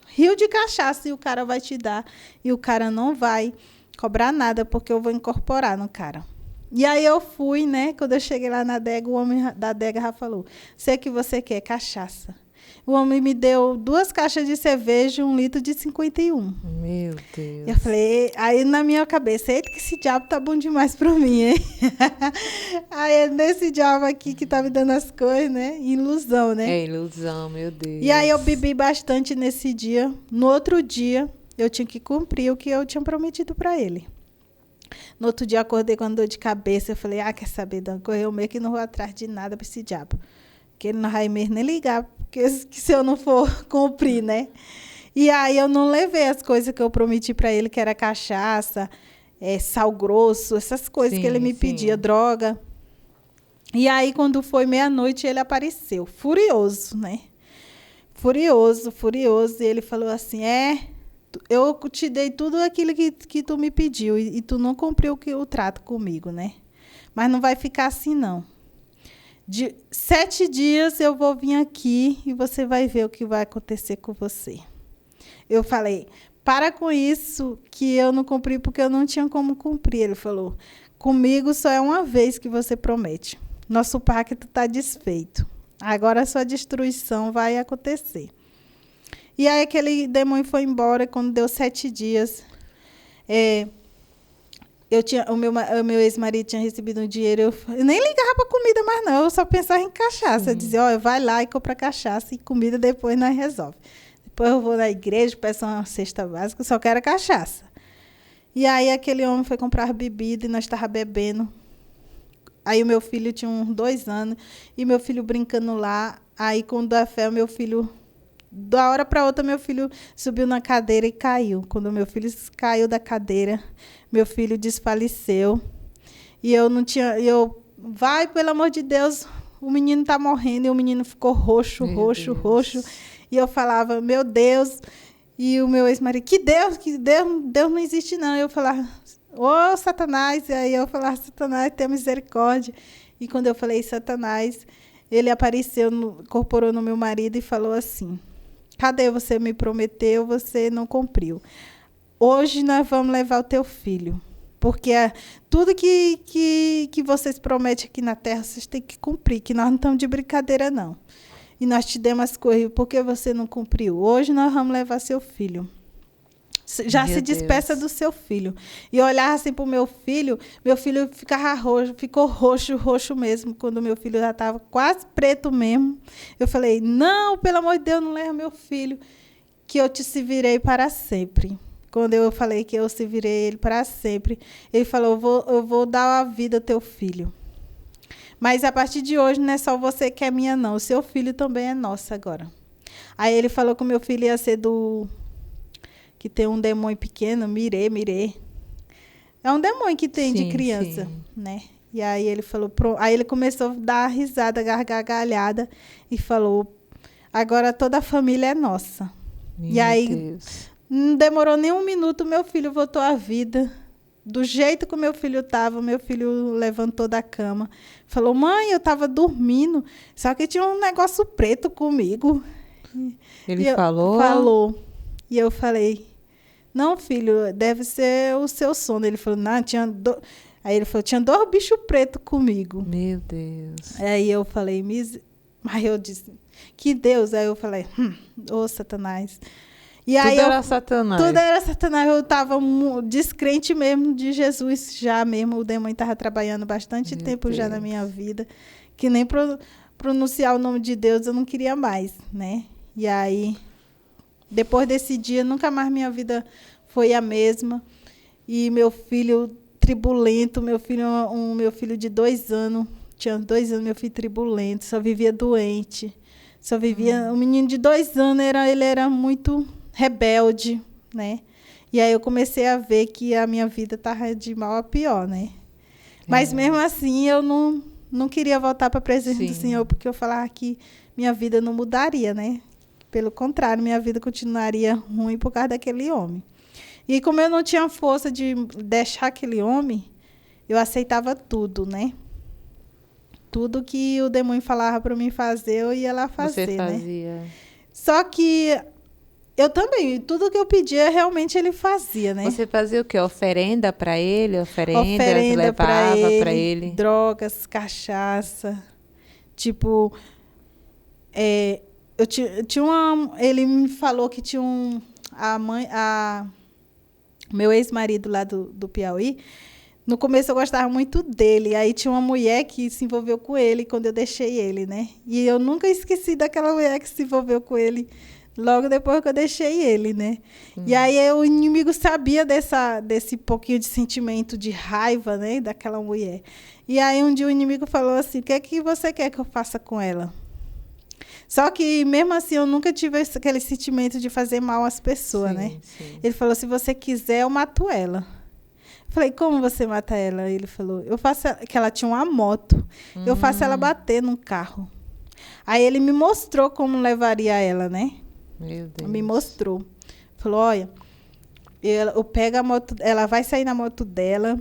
rio de cachaça e o cara vai te dar. E o cara não vai cobrar nada, porque eu vou incorporar no cara. E aí eu fui, né? Quando eu cheguei lá na adega, o homem da adega já falou, sei que você quer cachaça. O homem me deu 2 caixas de cerveja e 1 litro de 51. Meu Deus. Eu falei, aí na minha cabeça, eita, que esse diabo tá bom demais pra mim, hein? Aí é nesse diabo aqui que tá me dando as coisas, né? Ilusão, né? É ilusão, meu Deus. E aí eu bebi bastante nesse dia. No outro dia, eu tinha que cumprir o que eu tinha prometido pra ele. No outro dia, eu acordei com dor de cabeça. Eu falei, quer saber, Dan? Eu meio que não vou atrás de nada pra esse diabo. Porque ele não vai mesmo nem ligar, porque se eu não for cumprir, né? E aí eu não levei as coisas que eu prometi para ele, que era cachaça, sal grosso, essas coisas que ele me pedia, droga. E aí, quando foi meia-noite, ele apareceu, furioso, né? Furioso. E ele falou assim, eu te dei tudo aquilo que tu me pediu e tu não cumpriu o trato comigo, né? Mas não vai ficar assim, não. De 7 dias eu vou vir aqui e você vai ver o que vai acontecer com você. Eu falei, para com isso que eu não cumpri porque eu não tinha como cumprir. Ele falou, comigo só é uma vez que você promete. Nosso pacto está desfeito. Agora a sua destruição vai acontecer. E aí aquele demônio foi embora. Quando deu 7 dias, o meu ex-marido tinha recebido um dinheiro. Eu nem ligava para comida mais não. Eu só pensava em cachaça. Eu dizia, vai lá e compra cachaça e comida depois nós resolve. Depois eu vou na igreja, peço uma cesta básica, só quero cachaça. E aí aquele homem foi comprar bebida e nós estávamos bebendo. Aí o meu filho tinha uns 2 anos e meu filho brincando lá. Aí quando dá fé, o meu filho, da hora para outra, meu filho subiu na cadeira e caiu. Quando meu filho caiu da cadeira, meu filho desfaleceu. E vai, pelo amor de Deus, o menino está morrendo. E o menino ficou roxo. E eu falava, meu Deus. E o meu ex-marido, que Deus não existe não. Eu falava, Satanás. E aí eu falava, Satanás, tenha misericórdia. E quando eu falei, Satanás, ele apareceu, incorporou no meu marido e falou assim, cadê você me prometeu, você não cumpriu. Hoje nós vamos levar o teu filho. Porque tudo que vocês prometem aqui na terra, vocês têm que cumprir, que nós não estamos de brincadeira não. E nós te demos as coisas, por que você não cumpriu? Hoje nós vamos levar seu filho. Já se despeça do seu filho. E eu olhava assim para o meu filho ficava roxo, ficou roxo mesmo, quando meu filho já estava quase preto mesmo. Eu falei, não, pelo amor de Deus, não leva meu filho, que eu te servirei para sempre. Quando eu falei que eu servirei ele para sempre, ele falou, eu vou dar a vida ao teu filho. Mas a partir de hoje não é só você que é minha, não. O seu filho também é nosso agora. Aí ele falou que o meu filho ia ser que tem um demônio pequeno, Mirê. É um demônio que tem de criança, né? E aí ele falou, aí ele começou a dar risada, gargalhada e falou, agora toda a família é nossa. Meu e aí Deus. Não demorou nem 1 minuto, meu filho voltou à vida. Do jeito que o meu filho estava, meu filho levantou da cama. Falou, mãe, eu estava dormindo, só que tinha um negócio preto comigo. Ele falou? Falou. E eu falei, não, filho, deve ser o seu sono. Ele falou, não, Aí ele falou, tinha 2 bichos pretos comigo. Meu Deus. Aí eu falei, Mas eu disse, que Deus? Aí eu falei, ô Satanás. E tudo aí era Satanás. Tudo era Satanás. Eu estava descrente mesmo de Jesus, já mesmo. O demônio estava trabalhando bastante tempo já na minha vida, que nem pronunciar o nome de Deus eu não queria mais, né? E aí, depois desse dia, nunca mais minha vida foi a mesma. E meu filho tribulento, meu filho de 2 anos, tinha 2 anos, meu filho tribulento, só vivia doente. Só vivia... Um menino de 2 anos, ele era muito rebelde, né? E aí eu comecei a ver que a minha vida estava de mal a pior, né? Mas mesmo assim, eu não queria voltar para a presença do Senhor, porque eu falava que minha vida não mudaria, né? Pelo contrário, minha vida continuaria ruim por causa daquele homem. E como eu não tinha força de deixar aquele homem, eu aceitava tudo, né? Tudo que o demônio falava para mim fazer, eu ia lá fazer, Você fazia. né? Só que eu também, tudo que eu pedia, realmente ele fazia, né? Você fazia o quê? Oferenda para ele? Oferenda levava para ele? Drogas, cachaça. Tipo, eu tinha ele me falou que tinha meu ex-marido lá do Piauí. No começo eu gostava muito dele. Aí tinha uma mulher que se envolveu com ele quando eu deixei ele, né? E eu nunca esqueci daquela mulher que se envolveu com ele logo depois que eu deixei ele, né? E aí o inimigo sabia desse pouquinho de sentimento de raiva, né? Daquela mulher. E aí um dia o inimigo falou assim, o que é que você quer que eu faça com ela? Só que mesmo assim eu nunca tive aquele sentimento de fazer mal às pessoas, né? Sim. Ele falou, se você quiser, eu mato ela. Eu falei, como você mata ela? Ele falou, eu faço que ela tinha uma moto. Eu faço ela bater num carro. Aí ele me mostrou como levaria ela, né? Meu Deus. Me mostrou. Falou, olha, eu pego a moto, ela vai sair na moto dela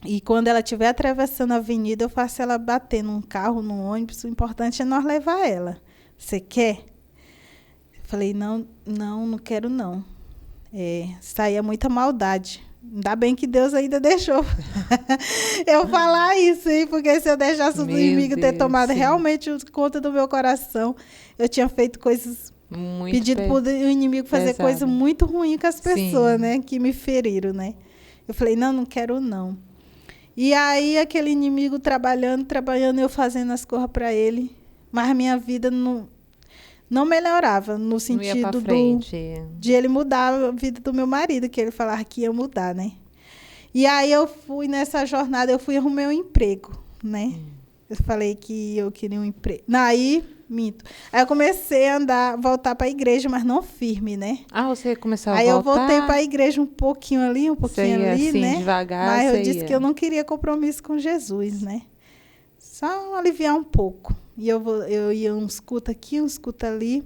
e quando ela estiver atravessando a avenida, eu faço ela bater num carro, num ônibus. O importante é nós levar ela. Você quer? Eu falei, não quero não. Isso aí é muita maldade. Ainda bem que Deus ainda deixou eu falar isso, hein? Porque se eu deixasse o inimigo ter tomado realmente conta do meu coração, eu tinha feito coisas, pedido para o inimigo fazer coisa muito ruim com as pessoas, né? Que me feriram, né? Eu falei, não quero não. E aí aquele inimigo trabalhando, eu fazendo as coisas para ele, mas a minha vida não melhorava, no sentido de ele mudar a vida do meu marido, que ele falava que ia mudar, né? E aí eu fui nessa jornada, arrumei um emprego, né? Eu falei que eu queria um emprego. Aí, minto. Aí eu comecei a voltar para a igreja, mas não firme, né? Ah, você começou a voltar? Aí eu voltei para a igreja um pouquinho ali, assim, né? Devagar, mas eu disse que eu não queria compromisso com Jesus, né? Só aliviar um pouco. E eu ia uns cultos aqui, uns cultos ali.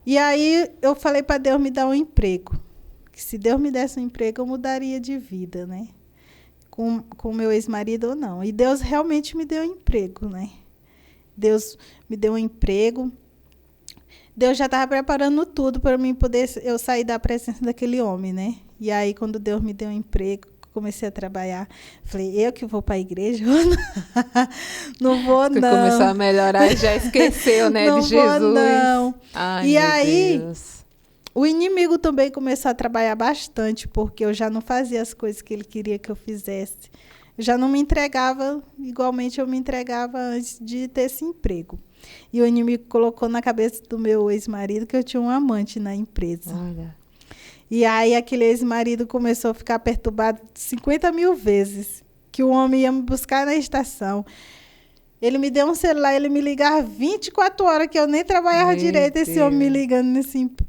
E aí eu falei para Deus me dar um emprego. Que se Deus me desse um emprego, eu mudaria de vida, né? Com o meu ex-marido ou não. E Deus realmente me deu um emprego, né? Deus me deu um emprego. Deus já estava preparando tudo para mim poder eu sair da presença daquele homem, né? E aí, quando Deus me deu um emprego, comecei a trabalhar. Falei, eu que vou para a igreja? Não vou, Você não. Começou a melhorar e já esqueceu, né, não de Jesus. Vou, não. Ai, e meu aí, Deus. O inimigo também começou a trabalhar bastante, porque eu já não fazia as coisas que ele queria que eu fizesse. Eu já não me entregava igualmente eu me entregava antes de ter esse emprego. E o inimigo colocou na cabeça do meu ex-marido que eu tinha um amante na empresa. Olha. E aí aquele ex-marido começou a ficar perturbado 50 mil vezes, que o homem ia me buscar na estação. Ele me deu um celular, ele me ligava 24 horas, que eu nem trabalhava direito. Esse homem me ligando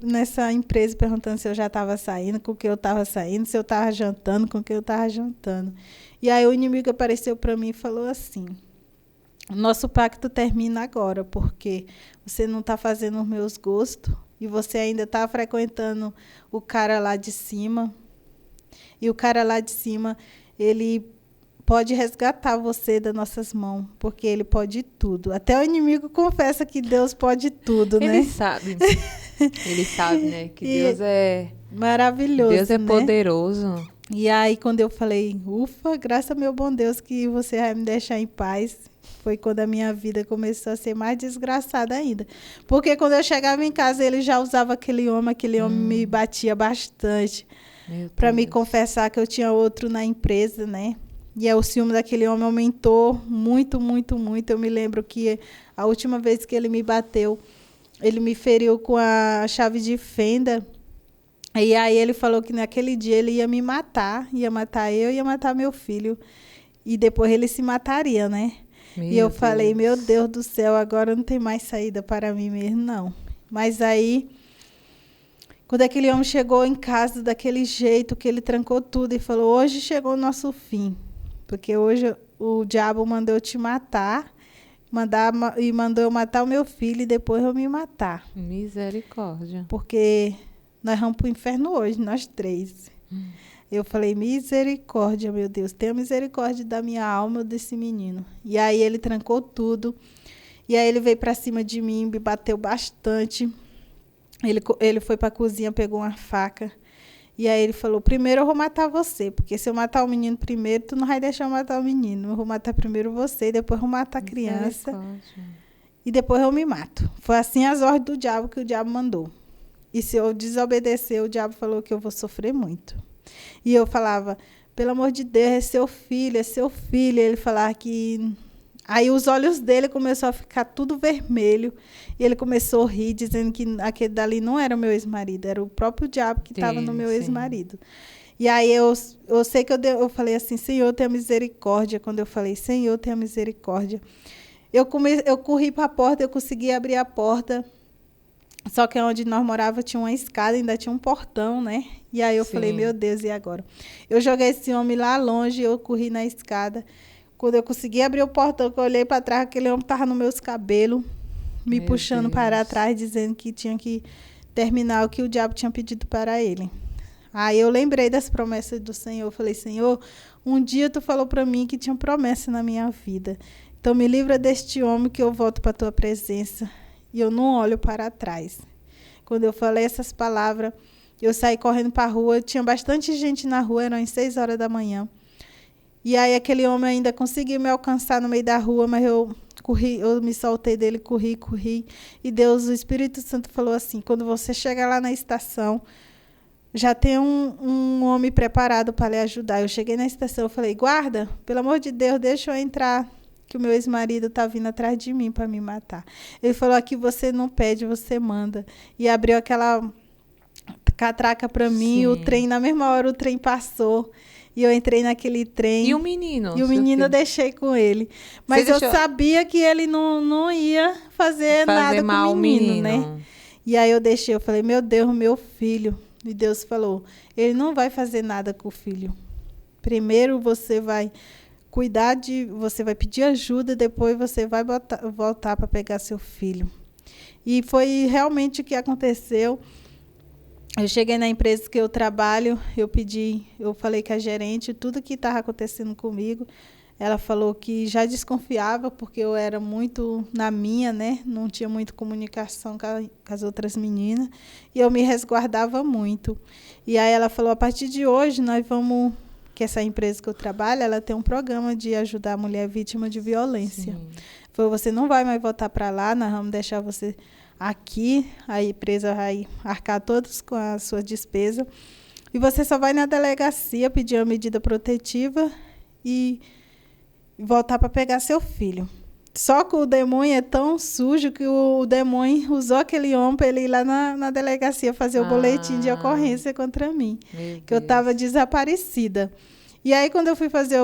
nessa empresa, perguntando se eu já estava saindo, com quem eu estava saindo, se eu estava jantando, com quem eu estava jantando. E aí o inimigo apareceu para mim e falou assim, nosso pacto termina agora, porque você não está fazendo os meus gostos, e você ainda está frequentando o cara lá de cima. E o cara lá de cima, ele pode resgatar você das nossas mãos, porque ele pode tudo. Até o inimigo confessa que Deus pode tudo, né? Ele sabe. Ele sabe, né? Que Deus é maravilhoso. Deus é né? poderoso. E aí, quando eu falei, ufa, graças a meu bom Deus que você vai me deixar em paz, foi quando a minha vida começou a ser mais desgraçada ainda. Porque quando eu chegava em casa, ele já usava aquele homem me batia bastante para me confessar que eu tinha outro na empresa, né? E aí, o ciúme daquele homem aumentou muito, muito, muito. Eu me lembro que a última vez que ele me bateu, ele me feriu com a chave de fenda. E aí ele falou que naquele dia ele ia me matar, ia matar eu, ia matar meu filho. E depois ele se mataria, né? E eu falei, meu Deus do céu, agora não tem mais saída para mim mesmo, não. Mas aí, quando aquele homem chegou em casa daquele jeito, que ele trancou tudo e falou, hoje chegou o nosso fim. Porque hoje o diabo mandou eu te matar, mandou eu matar o meu filho e depois eu me matar. Misericórdia. Porque nós vamos para o inferno hoje, nós 3. Eu falei, misericórdia, meu Deus, tenha misericórdia da minha alma, desse menino. E aí ele trancou tudo. E aí ele veio para cima de mim, me bateu bastante. Ele foi para a cozinha, pegou uma faca. E aí ele falou, primeiro eu vou matar você, porque se eu matar o menino primeiro, tu não vai deixar eu matar o menino. Eu vou matar primeiro você, depois eu vou matar a criança. E depois eu me mato. Foi assim as ordens do diabo que o diabo mandou. E se eu desobedecer, o diabo falou que eu vou sofrer muito. E eu falava, pelo amor de Deus, é seu filho, é seu filho. Ele falava que... Aí os olhos dele começaram a ficar tudo vermelho. E ele começou a rir, dizendo que aquele dali não era o meu ex-marido, era o próprio diabo que estava no meu ex-marido. E aí eu sei que eu falei assim, Senhor, tenha misericórdia. Quando eu falei, Senhor, tenha misericórdia. Eu corri para a porta, eu consegui abrir a porta. Só que onde nós morávamos tinha uma escada, ainda tinha um portão, né? E aí eu falei, meu Deus, e agora? Eu joguei esse homem lá longe, eu corri na escada. Quando eu consegui abrir o portão, que eu olhei para trás, aquele homem estava nos meus cabelos, me puxando para trás, dizendo que tinha que terminar o que o diabo tinha pedido para ele. Aí eu lembrei das promessas do Senhor. Eu falei, Senhor, um dia tu falou para mim que tinha promessa na minha vida. Então me livra deste homem que eu volto para a tua presença. E eu não olho para trás. Quando eu falei essas palavras, eu saí correndo para a rua. Tinha bastante gente na rua, eram às 6 horas da manhã. E aí aquele homem ainda conseguiu me alcançar no meio da rua, mas eu corri, eu me soltei dele, corri. E Deus, o Espírito Santo falou assim, quando você chegar lá na estação, já tem um homem preparado para lhe ajudar. Eu cheguei na estação, eu falei, guarda, pelo amor de Deus, deixa eu entrar, que o meu ex-marido está vindo atrás de mim para me matar. Ele falou, aqui você não pede, você manda. E abriu aquela catraca para mim, o trem, na mesma hora o trem passou. E eu entrei naquele trem. E o menino? E o menino eu deixei com ele. Mas eu sabia que ele não ia fazer nada com o menino, né? E aí eu deixei, eu falei, meu Deus, meu filho. E Deus falou, ele não vai fazer nada com o filho. Primeiro você vai você vai pedir ajuda, depois você vai voltar para pegar seu filho. E foi realmente o que aconteceu. Eu cheguei na empresa que eu trabalho, eu falei com a gerente tudo que estava acontecendo comigo. Ela falou que já desconfiava, porque eu era muito na minha, né? Não tinha muita comunicação com as outras meninas. E eu me resguardava muito. E aí ela falou, a partir de hoje, nós vamos... que essa empresa que eu trabalho, ela tem um programa de ajudar a mulher vítima de violência. Falou, você não vai mais voltar para lá, nós vamos deixar você... aqui, a empresa vai arcar todos com a sua despesa. E você só vai na delegacia pedir uma medida protetiva e voltar para pegar seu filho. Só que o demônio é tão sujo que o demônio usou aquele homem para ele ir lá na delegacia fazer o boletim de ocorrência contra mim. Que eu estava desaparecida. E aí, quando eu fui fazer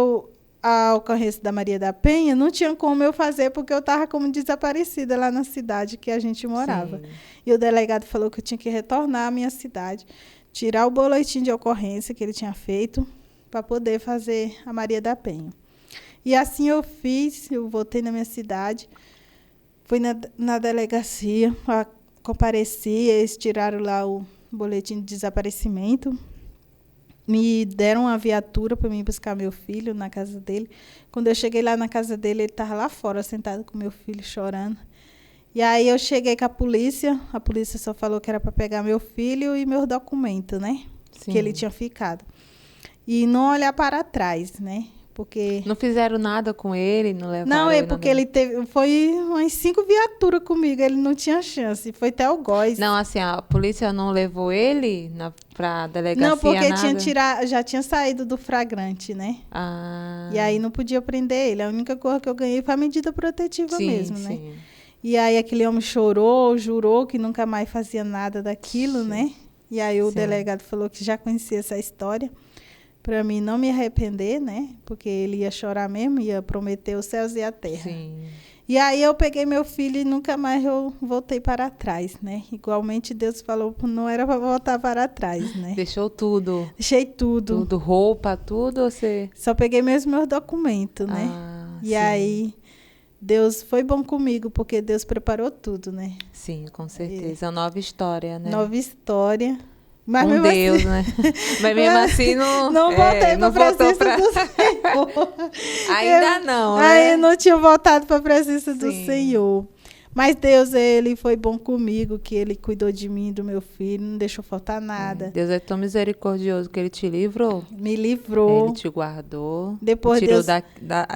a ocorrência da Maria da Penha, não tinha como eu fazer, porque eu estava como desaparecida lá na cidade que a gente morava. E o delegado falou que eu tinha que retornar à minha cidade, tirar o boletim de ocorrência que ele tinha feito, para poder fazer a Maria da Penha. E assim eu fiz, eu voltei na minha cidade, fui na delegacia, compareci, eles tiraram lá o boletim de desaparecimento, me deram uma viatura para mim buscar meu filho na casa dele. Quando eu cheguei lá na casa dele, ele estava lá fora, sentado com meu filho, chorando. E aí eu cheguei com a polícia só falou que era para pegar meu filho e meus documentos, né? Que ele tinha ficado. e não olhar para trás, né? Porque Não fizeram nada com ele, não levaram não, é ele porque nada. ele teve, foi umas 5 viaturas comigo, ele não tinha chance, foi até o Góis. Não, assim, a polícia não levou ele pra delegacia, Não, porque nada? já tinha saído do flagrante, né? Ah, E aí não podia prender ele. A única coisa que eu ganhei foi a medida protetiva sim, mesmo, né? sim. E aí aquele homem chorou, jurou que nunca mais fazia nada daquilo, Sim. né? E aí o Sim. delegado falou que já conhecia essa história, para mim não me arrepender, né? Porque ele ia chorar mesmo, ia prometer os céus e a terra. Sim. E aí eu peguei meu filho e nunca mais eu voltei para trás, né? Igualmente Deus falou que não era para voltar para trás, né? Deixou tudo? Deixei tudo. Tudo, roupa, tudo, ou você... Só peguei mesmo meus documentos, né? Ah, E sim. aí Deus foi bom comigo, porque Deus preparou tudo, né? Sim, com certeza. É uma nova história, né? Nova história. Mas Com mesmo Deus, assim, né? Mas mesmo assim não... não voltei não para a voltou presença do Senhor. Ainda não, Aí né? eu não tinha voltado para a presença do Sim. Senhor. Mas Deus, ele foi bom comigo, que ele cuidou de mim, do meu filho, não deixou faltar nada. Deus é tão misericordioso que ele te livrou. Me livrou. Ele te guardou. Depois e tirou Deus,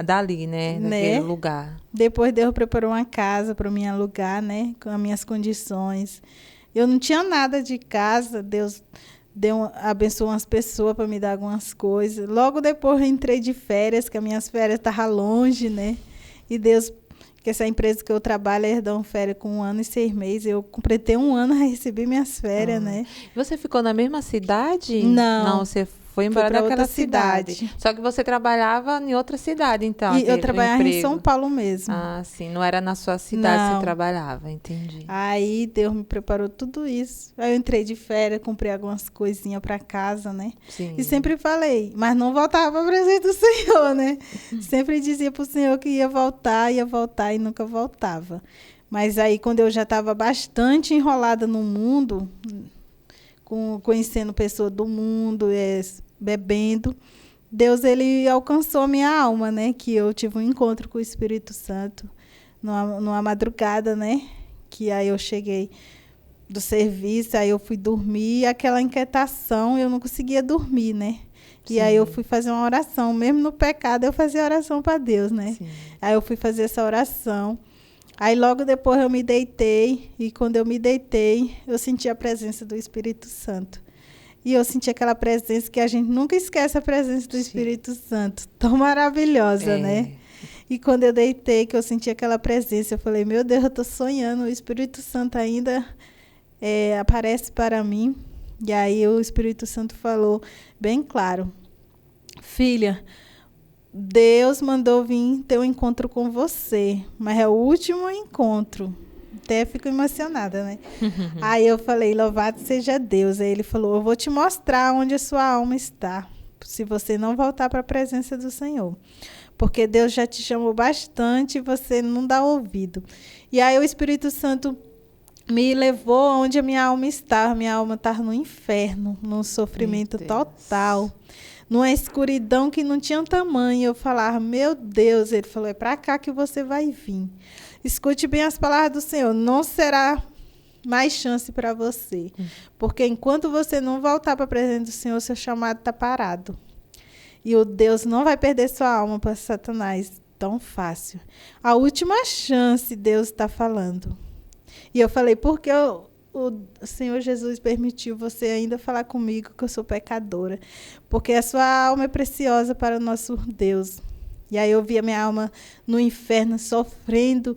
dali, né? né? Daquele lugar. Depois Deus preparou uma casa para mim alugar, né? Com as minhas condições. Eu não tinha nada de casa, Deus abençoou umas pessoas para me dar algumas coisas. Logo depois eu entrei de férias, que as minhas férias estavam longe, né? E Deus, que essa empresa que eu trabalho, eles dão férias com 1 ano e 6 meses. Eu completei 1 ano a receber minhas férias, né? Você ficou na mesma cidade? Não. Não, você foi embora pra daquela outra cidade. Só que você trabalhava em outra cidade, então, E eu aquele trabalhava em emprego. São Paulo mesmo. Ah, sim. Não era na sua cidade que Não. você trabalhava, entendi. Aí Deus me preparou tudo isso. Aí eu entrei de férias, comprei algumas coisinhas para casa, né? Sim. E sempre falei, mas não voltava para a presença do Senhor, né? Sempre dizia para o Senhor que ia voltar e nunca voltava. Mas aí, quando eu já estava bastante enrolada no mundo, conhecendo pessoas do mundo, bebendo, Deus, ele alcançou a minha alma, né? Que eu tive um encontro com o Espírito Santo numa madrugada, né? Que aí eu cheguei do serviço, aí eu fui dormir, e aquela inquietação, eu não conseguia dormir, né? E Sim. aí eu fui fazer uma oração, mesmo no pecado eu fazia oração para Deus, né? Sim. Aí eu fui fazer essa oração. Aí logo depois eu me deitei, e quando eu me deitei, eu senti a presença do Espírito Santo. E eu senti aquela presença que a gente nunca esquece, a presença do Espírito Santo. Tão maravilhosa, né? E quando eu deitei, que eu senti aquela presença, eu falei, meu Deus, eu estou sonhando, o Espírito Santo ainda aparece para mim. E aí o Espírito Santo falou bem claro, filha, Deus mandou vir ter um encontro com você, mas é o último encontro. Até fico emocionada, né? Aí eu falei, louvado seja Deus. Aí ele falou, eu vou te mostrar onde a sua alma está, se você não voltar para a presença do Senhor. Porque Deus já te chamou bastante e você não dá ouvido. E aí o Espírito Santo me levou onde a minha alma estava. Minha alma estava no inferno, num sofrimento total, numa escuridão que não tinha tamanho. Eu falava, meu Deus, ele falou, é para cá que você vai vir. Escute bem as palavras do Senhor, não será mais chance para você. Porque enquanto você não voltar para a presença do Senhor, seu chamado está parado. E o Deus não vai perder sua alma para Satanás tão fácil. A última chance Deus está falando. E eu falei, porque o Senhor Jesus permitiu você ainda falar comigo que eu sou pecadora. Porque a sua alma é preciosa para o nosso Deus. E aí eu vi a minha alma no inferno sofrendo.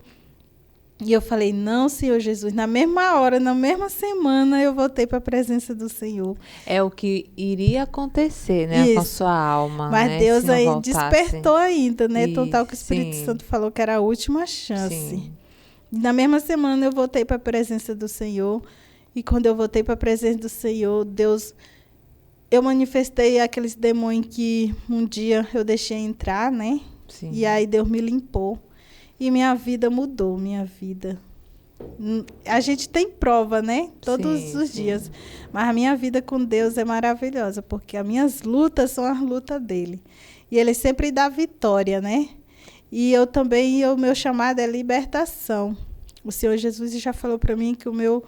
E eu falei, não, Senhor Jesus, na mesma hora, na mesma semana, eu voltei para a presença do Senhor. É o que iria acontecer, né? Isso. Com a sua alma, mas né? Deus aí voltasse. despertou ainda, né? Isso, Total que o Espírito Santo falou que era a última chance. Sim. Na mesma semana eu voltei para a presença do Senhor. E quando eu voltei para a presença do Senhor, Deus... Eu manifestei aqueles demônios que um dia eu deixei entrar, né? Sim. E aí Deus me limpou. E minha vida mudou, minha vida. A gente tem prova, né? Todos os dias. Mas a minha vida com Deus é maravilhosa, porque as minhas lutas são as lutas dele. E ele sempre dá vitória, né? E eu também, o meu chamado é libertação. O Senhor Jesus já falou para mim que o meu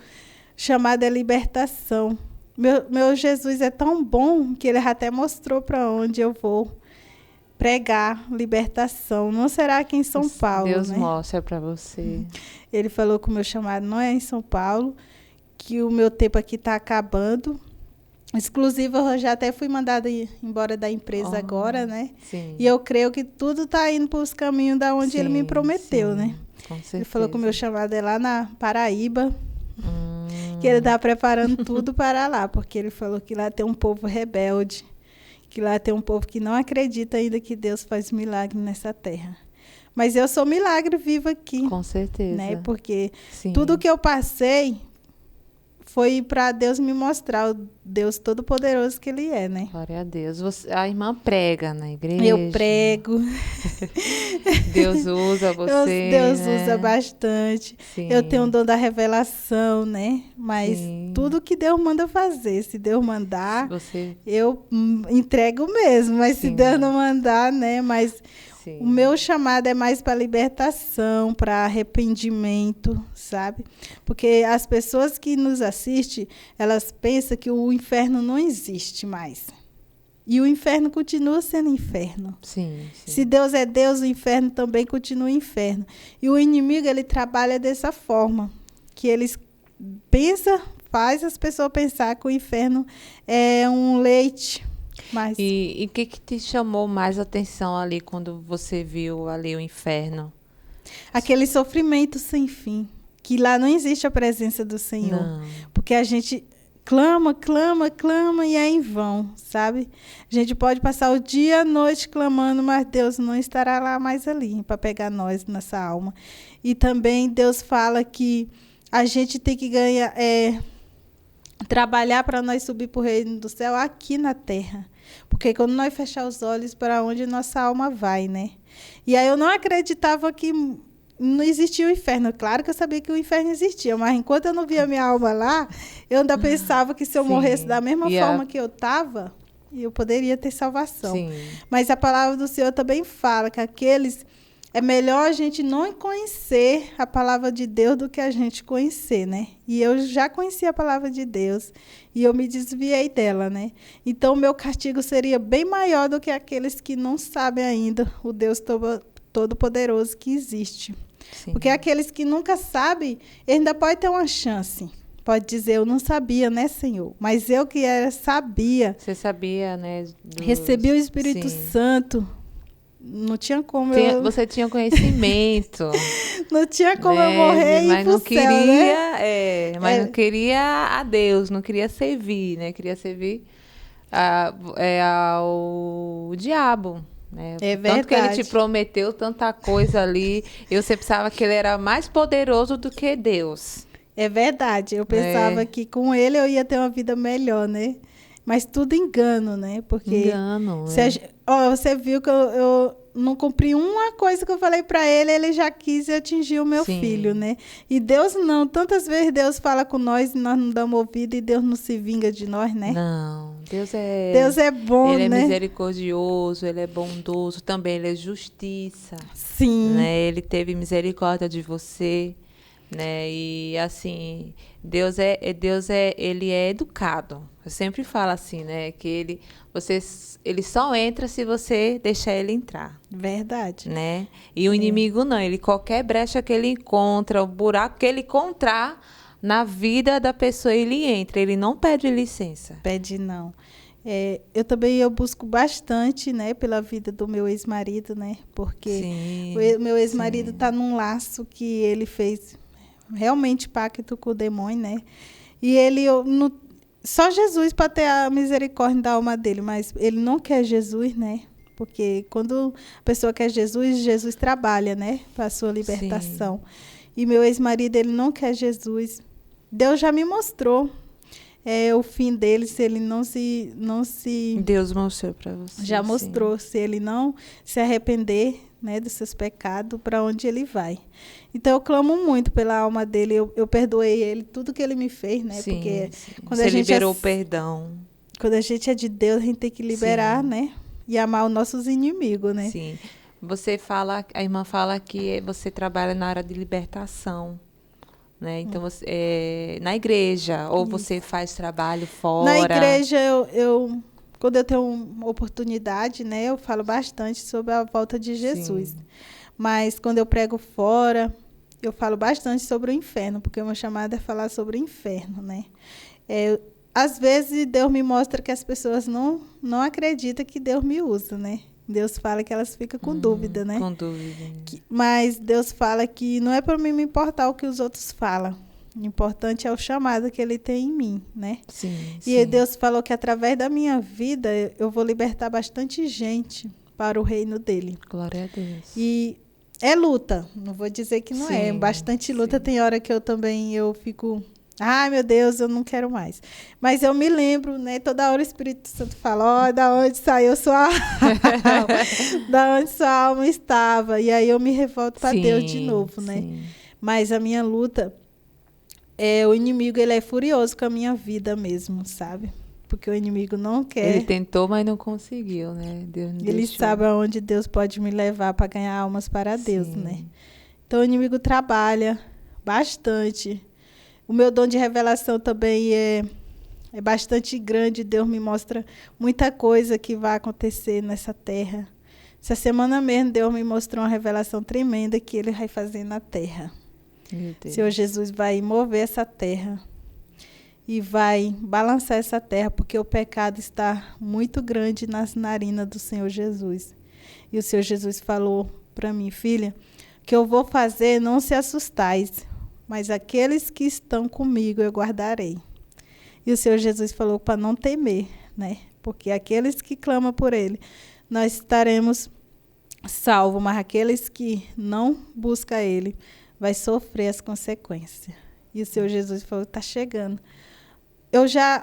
chamado é libertação. Meu Jesus é tão bom que ele até mostrou para onde eu vou pregar libertação. Não será aqui em São Paulo, Deus né? mostra para você. Ele falou que o meu chamado não é em São Paulo, que o meu tempo aqui está acabando. Exclusiva, eu já até fui mandada embora da empresa agora, né? Sim. E eu creio que tudo está indo para os caminhos da onde ele me prometeu, né? Com certeza. Ele falou que o meu chamado é lá na Paraíba, que ele está preparando tudo para lá, porque ele falou que lá tem um povo rebelde, que lá tem um povo que não acredita ainda que Deus faz milagre nessa terra. Mas eu sou milagre vivo aqui. Com certeza. Né? Porque tudo que eu passei foi para Deus me mostrar o Deus Todo-Poderoso que Ele é, né? Glória a Deus. A irmã prega na igreja. Eu prego. Deus usa você. Deus usa bastante. Sim. Eu tenho o dom da revelação, né? Mas tudo que Deus manda fazer, se Deus mandar, eu entrego mesmo. Mas se Deus não mandar, né? Mas o meu chamado é mais para libertação, para arrependimento, sabe? Porque as pessoas que nos assistem, elas pensam que o inferno não existe mais. E o inferno continua sendo inferno. Sim. Se Deus é Deus, o inferno também continua inferno. E o inimigo, ele trabalha dessa forma, que eles faz as pessoas pensar que o inferno é um leite. Mas... E o que te chamou mais atenção ali quando você viu ali o inferno? Aquele sofrimento sem fim. Que lá não existe a presença do Senhor. Não. Porque a gente clama e é em vão, sabe? A gente pode passar o dia e a noite clamando, mas Deus não estará lá mais ali para pegar nós nessa alma. E também Deus fala que a gente tem que trabalhar para nós subir para o reino do céu aqui na terra. Porque quando nós fechar os olhos, para onde nossa alma vai, né? E aí eu não acreditava que não existia o inferno. Claro que eu sabia que o inferno existia, mas enquanto eu não via minha alma lá, eu ainda pensava que se eu morresse da mesma forma que eu estava, eu poderia ter salvação. Sim. Mas a palavra do Senhor também fala que é melhor a gente não conhecer a palavra de Deus do que a gente conhecer, né? E eu já conhecia a palavra de Deus e eu me desviei dela, né? Então, o meu castigo seria bem maior do que aqueles que não sabem ainda o Deus Todo-Poderoso que existe. Sim. Porque aqueles que nunca sabem, ainda pode ter uma chance. Pode dizer, eu não sabia, né, Senhor? Mas eu que sabia. Você sabia, né? Recebi o Espírito Santo. Não tinha como Você tinha conhecimento. Não tinha como eu morrer e ir pro céu, né? Mas não queria a Deus, não queria servir, né? Queria servir ao diabo, né? É verdade. Tanto que ele te prometeu tanta coisa ali, e você pensava que ele era mais poderoso do que Deus. É verdade, eu pensava que com ele eu ia ter uma vida melhor, né? Mas tudo engano, né? Porque você viu que eu não cumpri uma coisa que eu falei para ele, ele já quis atingir o meu filho, né? E Deus não. Tantas vezes Deus fala com nós e nós não damos ouvido e Deus não se vinga de nós, né? Não. Deus é bom, né? Ele é misericordioso, ele é bondoso, também ele é justiça. Sim. Né? Ele teve misericórdia de você. Né? E assim, Deus ele é educado. Eu sempre falo assim, né? Que ele só entra se você deixar ele entrar. Verdade. Né? E o inimigo não, qualquer brecha que ele encontra, o buraco que ele encontrar na vida da pessoa, ele entra, ele não pede licença. Pede não. Eu busco bastante, né, pela vida do meu ex-marido, né? Porque o meu ex-marido está num laço que ele fez realmente pacto com o demônio, né? E só Jesus para ter a misericórdia da alma dele, mas ele não quer Jesus, né? Porque quando a pessoa quer Jesus, Jesus trabalha, né? Para a sua libertação. Sim. E meu ex-marido, ele não quer Jesus. Deus já me mostrou o fim dele, se ele não se... Deus mostrou para você. Já mostrou, se ele não se arrepender, né, dos seus pecados, para onde ele vai. Então, eu clamo muito pela alma dele. Eu perdoei ele, tudo que ele me fez, né? Sim, porque quando você a gente liberou o perdão. Quando a gente é de Deus, a gente tem que liberar, né? E amar os nossos inimigos, né? Sim. A irmã fala que você trabalha na área de libertação, né? Então, na igreja, ou você faz trabalho fora? Na igreja, quando eu tenho uma oportunidade, né, eu falo bastante sobre a volta de Jesus. Sim. Mas quando eu prego fora, eu falo bastante sobre o inferno, porque o meu chamado é falar sobre o inferno, né? Às vezes, Deus me mostra que as pessoas não acreditam que Deus me usa, né? Deus fala que elas ficam com dúvida, né? Com dúvida. Mas Deus fala que não é para mim me importar o que os outros falam. O importante é o chamado que Ele tem em mim, né? Sim, e Deus falou que através da minha vida eu vou libertar bastante gente para o reino dele. Glória a Deus. E é luta, não vou dizer que não é. Bastante luta. Tem hora que eu fico... Ai, meu Deus, eu não quero mais. Mas eu me lembro, né? Toda hora o Espírito Santo fala, da onde saiu sua alma? Da onde sua alma estava? E aí eu me revolto para Deus de novo, né? Sim. Mas a minha luta, o inimigo, ele é furioso com a minha vida mesmo, sabe? Porque o inimigo não quer. Ele tentou, mas não conseguiu, né? Deus não ele deixou. Sabe aonde Deus pode me levar para ganhar almas para Deus, né? Então o inimigo trabalha bastante. O meu dom de revelação também é bastante grande. Deus me mostra muita coisa que vai acontecer nessa terra. Essa semana mesmo, Deus me mostrou uma revelação tremenda que Ele vai fazer na terra. O Senhor Jesus vai mover essa terra e vai balançar essa terra, porque o pecado está muito grande nas narinas do Senhor Jesus. E o Senhor Jesus falou para mim, filha, que eu vou fazer, não se assustais, mas aqueles que estão comigo eu guardarei. E o Senhor Jesus falou para não temer, né? Porque aqueles que clamam por Ele, nós estaremos salvos, mas aqueles que não buscam Ele, vai sofrer as consequências. E o Senhor Jesus falou, está chegando.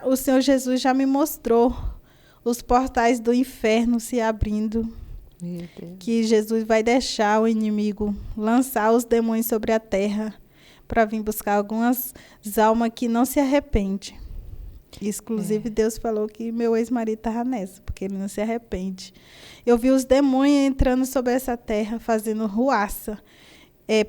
O Senhor Jesus já me mostrou os portais do inferno se abrindo. Meu Deus. Que Jesus vai deixar o inimigo lançar os demônios sobre a terra, para vir buscar algumas almas que não se arrependem. Inclusive, Deus falou que meu ex-marido estava nessa, porque ele não se arrepende. Eu vi os demônios entrando sobre essa terra, fazendo ruaça,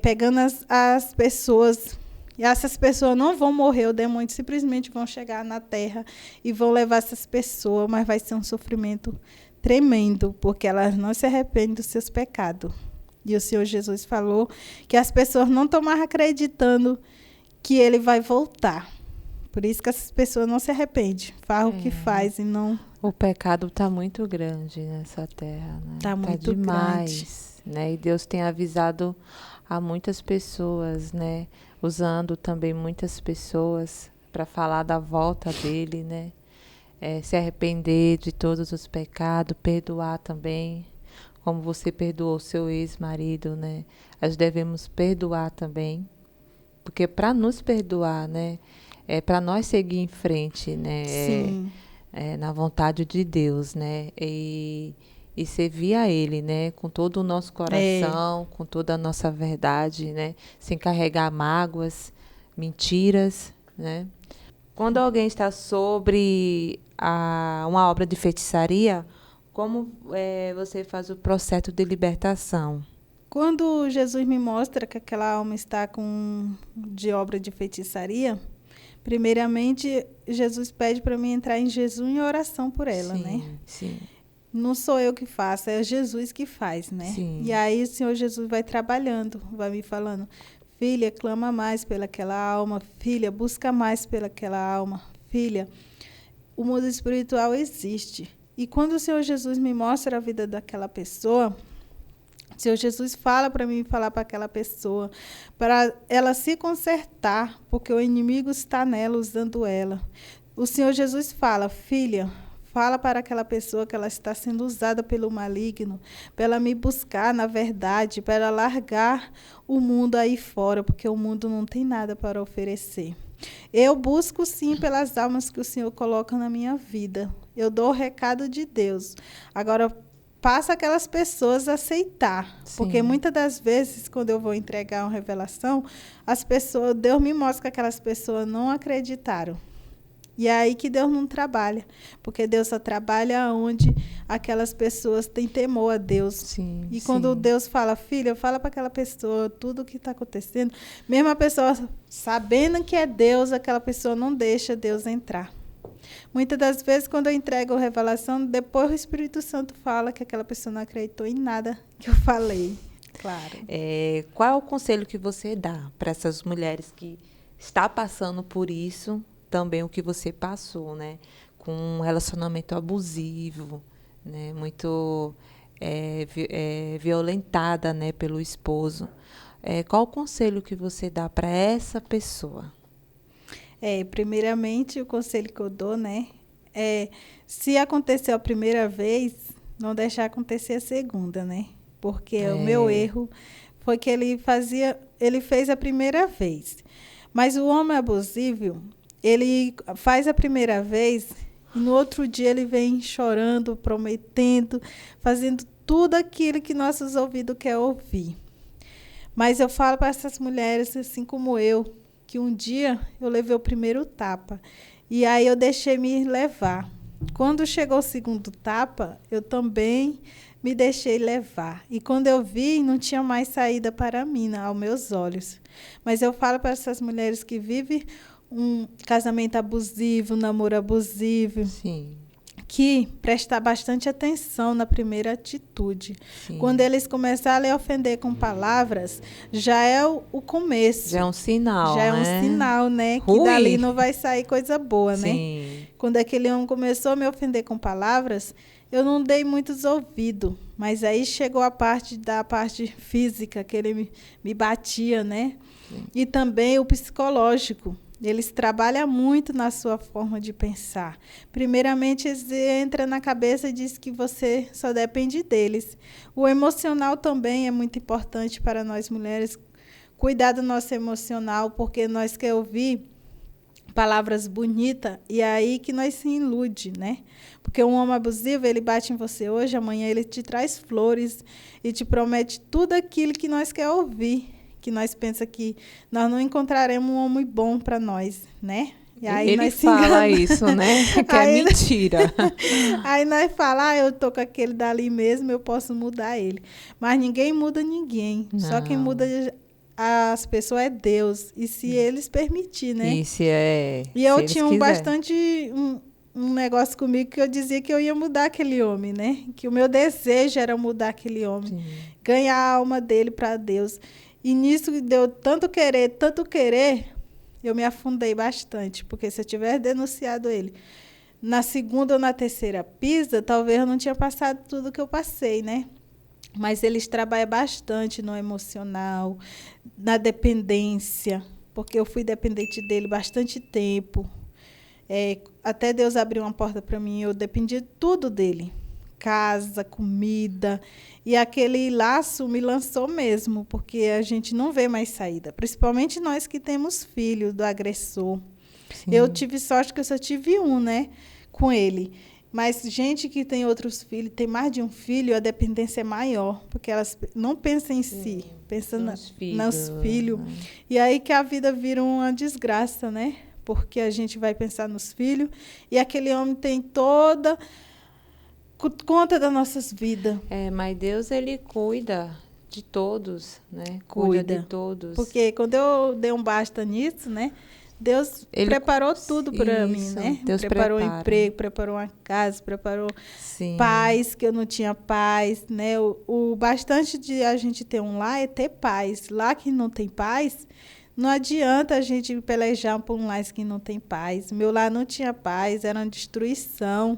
pegando as pessoas. E essas pessoas não vão morrer, os demônios simplesmente vão chegar na terra e vão levar essas pessoas, mas vai ser um sofrimento tremendo, porque elas não se arrependem dos seus pecados. E o Senhor Jesus falou que as pessoas não estão mais acreditando que Ele vai voltar. Por isso que essas pessoas não se arrependem. Faz o que faz e não... O pecado está muito grande nessa terra, né? Está muito demais, grande. Né? E Deus tem avisado a muitas pessoas, né? Usando também muitas pessoas para falar da volta dele, né? Se arrepender de todos os pecados, perdoar também. Como você perdoou seu ex-marido, né? Nós devemos perdoar também. Porque para nos perdoar, né? É para nós seguir em frente, né? Sim. Na vontade de Deus, né? E servir a Ele, né? Com todo o nosso coração, com toda a nossa verdade, né? Sem carregar mágoas, mentiras, né? Quando alguém está sobre uma obra de feitiçaria, como você faz o processo de libertação? Quando Jesus me mostra que aquela alma está de obra de feitiçaria, primeiramente, Jesus pede para mim entrar em jejum e oração por ela, né? Sim. Não sou eu que faço, é Jesus que faz, né? Sim. E aí o Senhor Jesus vai trabalhando, vai me falando, filha, clama mais pelaquela alma, filha, busca mais pelaquela alma, filha, o mundo espiritual existe. E quando o Senhor Jesus me mostra a vida daquela pessoa, o Senhor Jesus fala para mim falar para aquela pessoa, para ela se consertar, porque o inimigo está nela, usando ela. O Senhor Jesus fala, filha, fala para aquela pessoa que ela está sendo usada pelo maligno, para ela me buscar na verdade, para ela largar o mundo aí fora, porque o mundo não tem nada para oferecer. Eu busco sim pelas almas que o Senhor coloca na minha vida. Eu dou o recado de Deus. Agora, passa aquelas pessoas a aceitar. Sim. Porque muitas das vezes, quando eu vou entregar uma revelação, Deus me mostra que aquelas pessoas não acreditaram. E é aí que Deus não trabalha, porque Deus só trabalha onde aquelas pessoas têm temor a Deus. Sim, e quando Deus fala, filha, fala para aquela pessoa tudo o que está acontecendo, mesmo a pessoa sabendo que é Deus, aquela pessoa não deixa Deus entrar. Muitas das vezes, quando eu entrego a revelação, depois o Espírito Santo fala que aquela pessoa não acreditou em nada que eu falei. Claro. Qual é o conselho que você dá para essas mulheres que estão passando por isso, também o que você passou, né? Com um relacionamento abusivo, né? Muito violentada, né? Pelo esposo. Qual o conselho que você dá para essa pessoa? Primeiramente, o conselho que eu dou, né? Se aconteceu a primeira vez, não deixar acontecer a segunda, né? Porque o meu erro foi que ele fez a primeira vez. Mas o homem abusivo, ele faz a primeira vez e no outro dia ele vem chorando, prometendo, fazendo tudo aquilo que nossos ouvidos querem ouvir. Mas eu falo para essas mulheres, assim como eu, que um dia eu levei o primeiro tapa e aí eu deixei me levar. Quando chegou o segundo tapa, eu também me deixei levar. E quando eu vi, não tinha mais saída para mim, aos meus olhos. Mas eu falo para essas mulheres que vivem um casamento abusivo, um namoro abusivo, Sim. que prestar bastante atenção na primeira atitude. Sim. Quando eles começarem a ofender com palavras, já é o começo. Já é um sinal, já é um sinal, né? Que dali não vai sair coisa boa, né? Sim. Quando aquele homem começou a me ofender com palavras, eu não dei muitos ouvidos. Mas aí chegou a parte física, que ele me batia, né? Sim. E também o psicológico. Eles trabalham muito na sua forma de pensar. Primeiramente, eles entram na cabeça e dizem que você só depende deles. O emocional também é muito importante para nós mulheres. Cuidar do nosso emocional, porque nós queremos ouvir palavras bonitas e é aí que nós se ilude, né? Porque um homem abusivo, ele bate em você hoje, amanhã ele te traz flores e te promete tudo aquilo que nós queremos ouvir. Que nós pensamos que nós não encontraremos um homem bom para nós, né? E aí ele nós fala isso, né? Que aí, é mentira. Aí nós falamos, eu tô com aquele dali mesmo, eu posso mudar ele. Mas ninguém muda ninguém. Não. Só quem muda as pessoas é Deus. E se eles permitirem, né? E eu tinha um negócio comigo que eu dizia que eu ia mudar aquele homem, né? Que o meu desejo era mudar aquele homem. Sim. Ganhar a alma dele para Deus. E nisso deu tanto querer, eu me afundei bastante. Porque se eu tivesse denunciado ele na segunda ou na terceira pisa, talvez eu não tinha passado tudo que eu passei, né? Mas eles trabalham bastante no emocional, na dependência, porque eu fui dependente dele bastante tempo. Até Deus abriu uma porta para mim, eu dependia de tudo dele. Casa, comida, e aquele laço me lançou mesmo, porque a gente não vê mais saída, principalmente nós que temos filhos do agressor. Sim. Eu tive sorte que eu só tive um, né, com ele, mas gente que tem outros filhos, tem mais de um filho, a dependência é maior, porque elas não pensam em si, pensam nos filhos, e aí que a vida vira uma desgraça, né, porque a gente vai pensar nos filhos, e aquele homem tem toda conta das nossas vidas. Mas Deus, ele cuida de todos, né? Cuida de todos. Porque quando eu dei um basta nisso, né? Deus preparou tudo para mim, né? Deus preparou um emprego, preparou uma casa, preparou paz, que eu não tinha paz, né? O bastante de a gente ter um lar é ter paz. Lá que não tem paz, não adianta a gente pelejar por um lar que não tem paz. Meu lar não tinha paz, era uma destruição.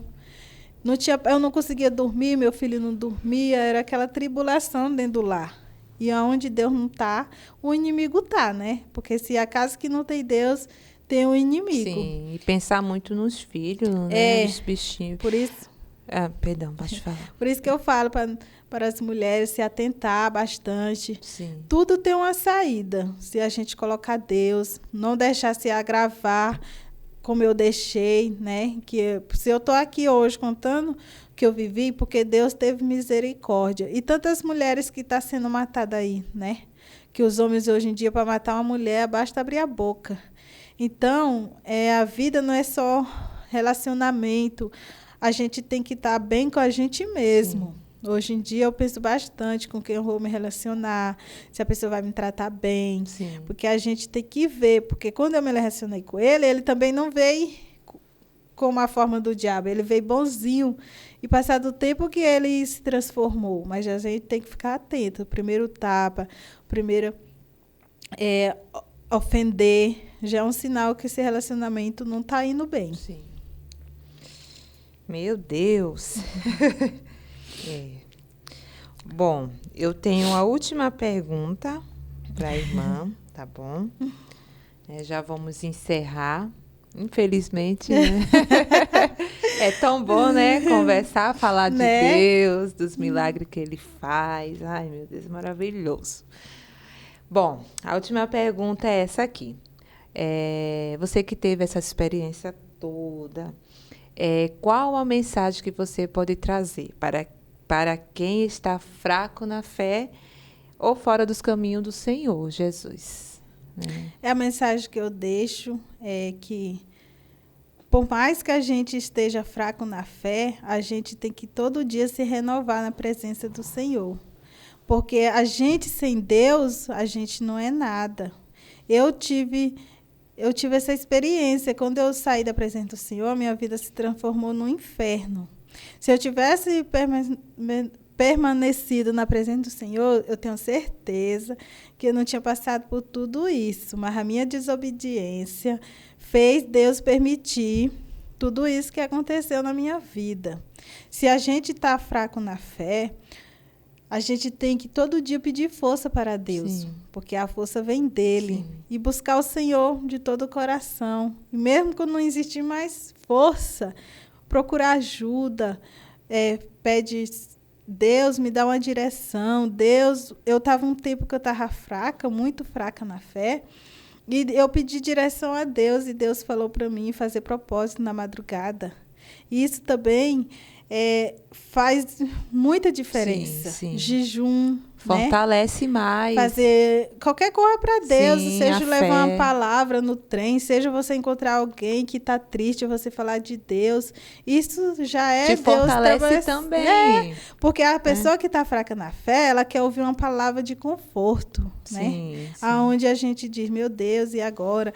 Eu não conseguia dormir, meu filho não dormia, era aquela tribulação dentro do lar. E onde Deus não está, o inimigo está, né? Porque se a casa que não tem Deus, tem um inimigo. Sim, e pensar muito nos filhos, né? Nos bichinhos. Por isso... perdão, pode falar. Por isso que eu falo para as mulheres se atentar bastante. Sim. Tudo tem uma saída. Se a gente colocar Deus, não deixar se agravar, como eu deixei, né? Que se eu estou aqui hoje contando que eu vivi, porque Deus teve misericórdia. E tantas mulheres que estão sendo matadas aí, né? Que os homens hoje em dia, para matar uma mulher, basta abrir a boca. Então, a vida não é só relacionamento. A gente tem que estar bem com a gente mesmo. Sim. Hoje em dia eu penso bastante com quem eu vou me relacionar, se a pessoa vai me tratar bem. Sim. Porque a gente tem que ver, porque quando eu me relacionei com ele, ele também não veio como a forma do diabo, ele veio bonzinho. E passado o tempo que ele se transformou, mas a gente tem que ficar atento. O primeiro tapa, o primeiro ofender, já é um sinal que esse relacionamento não está indo bem. Sim. Meu Deus. Bom, eu tenho a última pergunta para a irmã, tá bom? Já vamos encerrar. Infelizmente, né? É tão bom, né? Conversar, falar de Deus, dos milagres que Ele faz. Ai, meu Deus, maravilhoso. Bom, a última pergunta é essa aqui. Você que teve essa experiência toda, qual a mensagem que você pode trazer para quem está fraco na fé ou fora dos caminhos do Senhor Jesus? A mensagem que eu deixo é que, por mais que a gente esteja fraco na fé, a gente tem que todo dia se renovar na presença do Senhor. Porque a gente sem Deus, a gente não é nada. Eu tive essa experiência. Quando eu saí da presença do Senhor, minha vida se transformou num inferno. Se eu tivesse permanecido na presença do Senhor, eu tenho certeza que eu não tinha passado por tudo isso. Mas a minha desobediência fez Deus permitir tudo isso que aconteceu na minha vida. Se a gente está fraco na fé, a gente tem que todo dia pedir força para Deus. Sim. Porque a força vem dele. Sim. E buscar o Senhor de todo o coração. E mesmo quando não existir mais força, procurar ajuda, pede, Deus, me dá uma direção. Deus, eu estava um tempo que eu estava fraca, muito fraca na fé, e eu pedi direção a Deus, e Deus falou para mim fazer propósito na madrugada. E isso também faz muita diferença. Sim, sim. Jejum. Fortalece, né? Mais. Fazer qualquer coisa para Deus, sim, seja levar uma palavra no trem, seja você encontrar alguém que está triste, você falar de Deus. Isso já é Deus. Te fortalece também. Porque a pessoa que está fraca na fé, ela quer ouvir uma palavra de conforto. Sim, né? Sim. Onde a gente diz, meu Deus, e agora?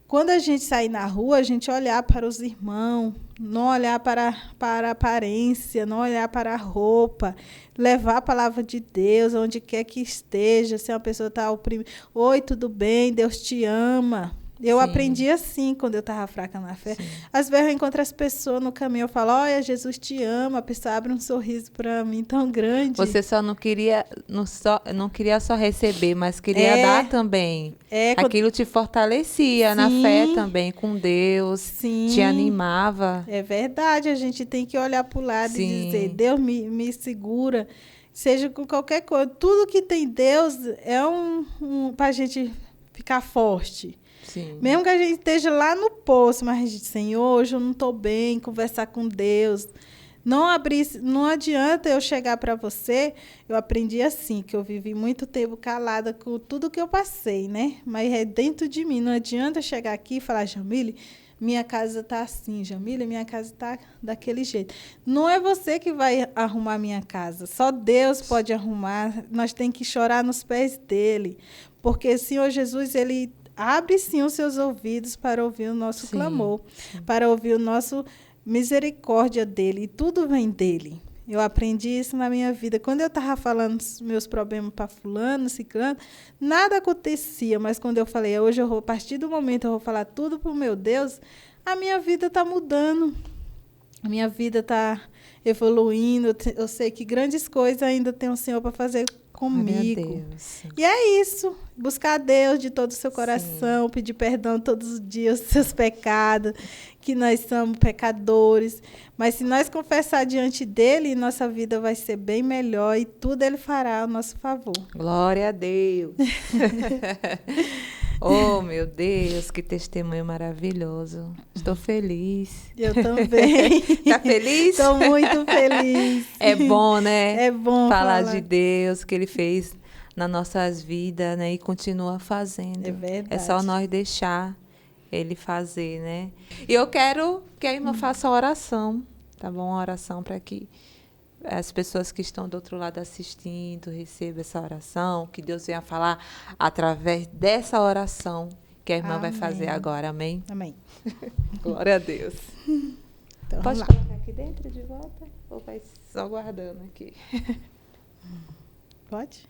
Quando a gente sair na rua, a gente olhar para os irmãos, não olhar para a aparência, não olhar para a roupa, levar a palavra de Deus onde quer que esteja. Se uma pessoa está oprimida, oi, tudo bem, Deus te ama. Eu Sim. aprendi assim quando eu estava fraca na fé. Sim. Às vezes eu encontro as pessoas no caminho, eu falo, olha, Jesus te ama, a pessoa abre um sorriso para mim tão grande. Você só não queria só receber, mas queria dar também. Aquilo te fortalecia Sim. na fé também, com Deus, Sim. te animava. É verdade, a gente tem que olhar para o lado Sim. e dizer, Deus me segura, seja com qualquer coisa. Tudo que tem Deus é para a gente ficar forte. Sim. Mesmo que a gente esteja lá no poço, mas a gente, Senhor, hoje eu não estou bem, conversar com Deus. Não adianta eu chegar para você, eu aprendi assim, que eu vivi muito tempo calada com tudo que eu passei, né? Mas é dentro de mim, não adianta eu chegar aqui e falar, Jamile, minha casa está assim, Jamile, minha casa está daquele jeito. Não é você que vai arrumar minha casa, só Deus pode arrumar, nós temos que chorar nos pés dele, porque o Senhor Jesus, ele abre sim os seus ouvidos para ouvir o nosso sim, clamor, sim. para ouvir o nosso misericórdia dele, e tudo vem dele. Eu aprendi isso na minha vida. Quando eu estava falando os meus problemas para fulano, ciclano, nada acontecia, mas quando eu falei, hoje a partir do momento eu vou falar tudo para o meu Deus, a minha vida está mudando, a minha vida está evoluindo, eu sei que grandes coisas ainda tem o Senhor para fazer comigo. E é isso, buscar a Deus de todo o seu coração, Sim. pedir perdão todos os dias dos seus pecados, que nós somos pecadores, mas se nós confessar diante dele, nossa vida vai ser bem melhor e tudo ele fará ao nosso favor. Glória a Deus. Oh, meu Deus, que testemunho maravilhoso. Estou feliz. Eu também. Está feliz? Estou muito feliz. É bom, né? É bom falar de Deus, que ele fez nas nossas vidas, né? E continua fazendo. É verdade. É só nós deixar ele fazer, né? E eu quero que a irmã faça a oração, tá bom? Uma oração para que as pessoas que estão do outro lado assistindo recebam essa oração, que Deus venha falar através dessa oração que a irmã vai fazer agora. Amém? Amém. Glória a Deus. Então, Pode colocar aqui dentro de volta? Ou vai só guardando aqui? Pode?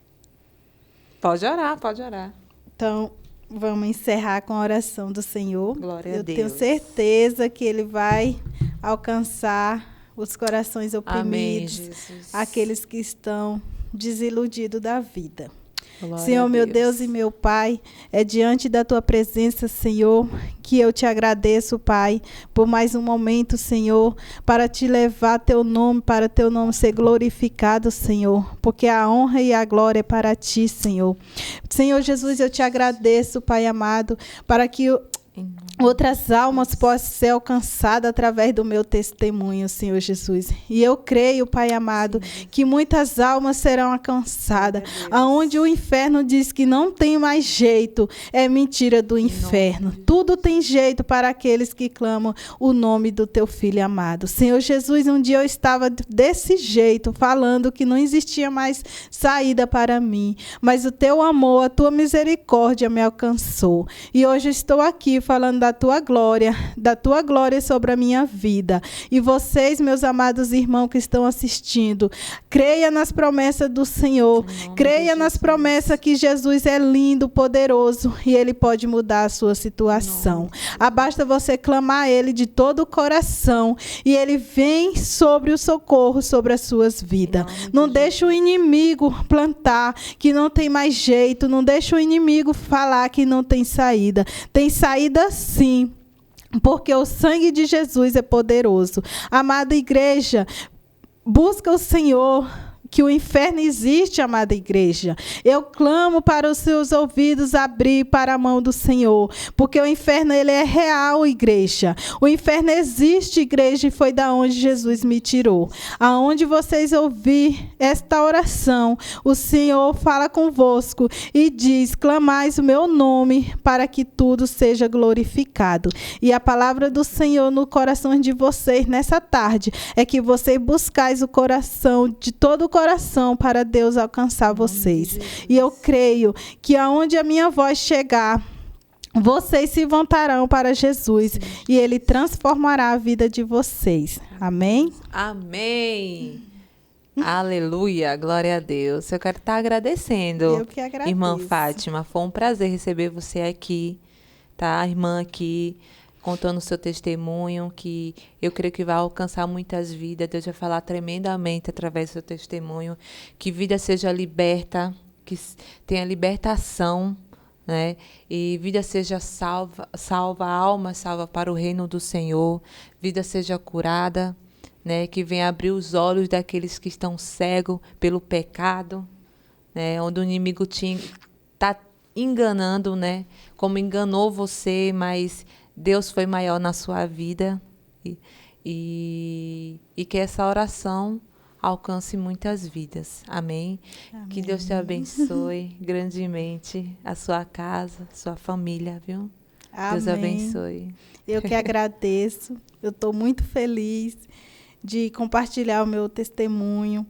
Pode orar, pode orar. Então, vamos encerrar com a oração do Senhor. Glória a Deus. Eu tenho certeza que Ele vai alcançar os corações oprimidos, Amém, Jesus. aqueles que estão desiludidos da vida. Glória Senhor, a meu Deus e meu Pai, é diante da Tua presença, Senhor, que eu te agradeço, Pai, por mais um momento, Senhor, para te levar Teu nome, para Teu nome ser glorificado, Senhor, porque a honra e a glória é para Ti, Senhor. Senhor Jesus, eu te agradeço, Pai amado, para que outras almas possam ser alcançadas através do meu testemunho, Senhor Jesus. E eu creio, Pai amado, que muitas almas serão alcançadas. Aonde o inferno diz que não tem mais jeito, é mentira do inferno. Tudo tem jeito para aqueles que clamam o nome do teu filho amado. Senhor Jesus, um dia eu estava desse jeito, falando que não existia mais saída para mim. Mas o teu amor, a tua misericórdia me alcançou. E hoje eu estou aqui falando da tua glória sobre a minha vida. E vocês, meus amados irmãos que estão assistindo, creia nas promessas do Senhor, creia nas promessas que Jesus é lindo, poderoso e Ele pode mudar a sua situação. Basta você clamar a Ele de todo o coração e Ele vem sobre o socorro sobre as suas vidas. Não deixe o inimigo plantar que não tem mais jeito, não deixe o inimigo falar que não tem saída. Tem saída sim, porque o sangue de Jesus é poderoso. Amada igreja, busca o Senhor, que o inferno existe, amada igreja. Eu clamo para os seus ouvidos abrir para a mão do Senhor, porque o inferno ele é real, igreja. O inferno existe, igreja, e foi da onde Jesus me tirou. Aonde vocês ouvir esta oração, o Senhor fala convosco e diz: clamais o meu nome para que tudo seja glorificado. E a palavra do Senhor no coração de vocês nessa tarde é que vocês buscais o coração de todo o coração para Deus alcançar vocês. E eu creio que aonde a minha voz chegar, vocês se voltarão para Jesus e Ele transformará a vida de vocês. Amém? Amém. Aleluia, glória a Deus. Eu quero estar agradecendo. Eu que agradeço. Irmã Fátima, foi um prazer receber você aqui, tá? A irmã aqui, contando o seu testemunho, que eu creio que vai alcançar muitas vidas. Deus vai falar tremendamente através do seu testemunho. Que vida seja liberta, que tenha libertação, né? E vida seja salva, alma salva para o reino do Senhor. Vida seja curada, né? Que venha abrir os olhos daqueles que estão cegos pelo pecado, né? Onde o inimigo está enganando, né? Como enganou você, mas Deus foi maior na sua vida e que essa oração alcance muitas vidas. Amém? Amém. Que Deus te abençoe grandemente, a sua casa, sua família, viu? Amém. Deus abençoe. Eu que agradeço. Eu estou muito feliz de compartilhar o meu testemunho.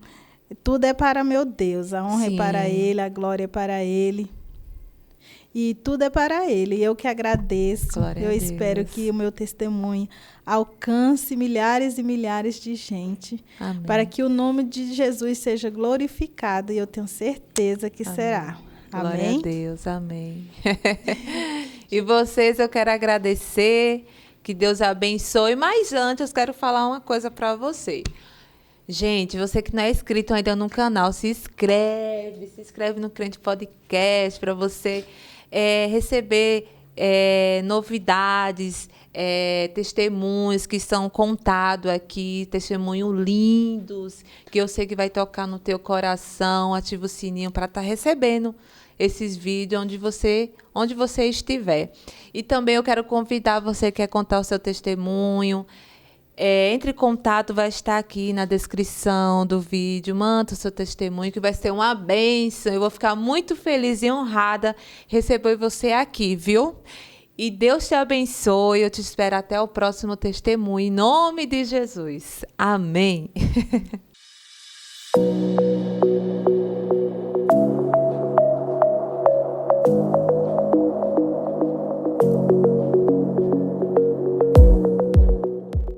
Tudo é para meu Deus. A honra é para Ele, a glória é para Ele. E tudo é para Ele. Eu que agradeço. Glória eu a espero Deus. que o meu testemunho alcance milhares e milhares de gente. Amém. Para que o nome de Jesus seja glorificado. E eu tenho certeza que será. Glória Amém? a Deus. Amém. E vocês, eu quero agradecer. Que Deus abençoe. Mas antes, eu quero falar uma coisa para você. Gente, você que não é inscrito ainda no canal, se inscreve no Crente Podcast para você receber novidades, testemunhos que são contados aqui, testemunhos lindos, que eu sei que vai tocar no teu coração. Ativa o sininho para estar recebendo esses vídeos onde você estiver. E também eu quero convidar você que quer contar o seu testemunho. Entre em contato, vai estar aqui na descrição do vídeo. Manda o seu testemunho, que vai ser uma bênção. Eu vou ficar muito feliz e honrada receber você aqui, viu? E Deus te abençoe. Eu te espero até o próximo testemunho. Em nome de Jesus. Amém.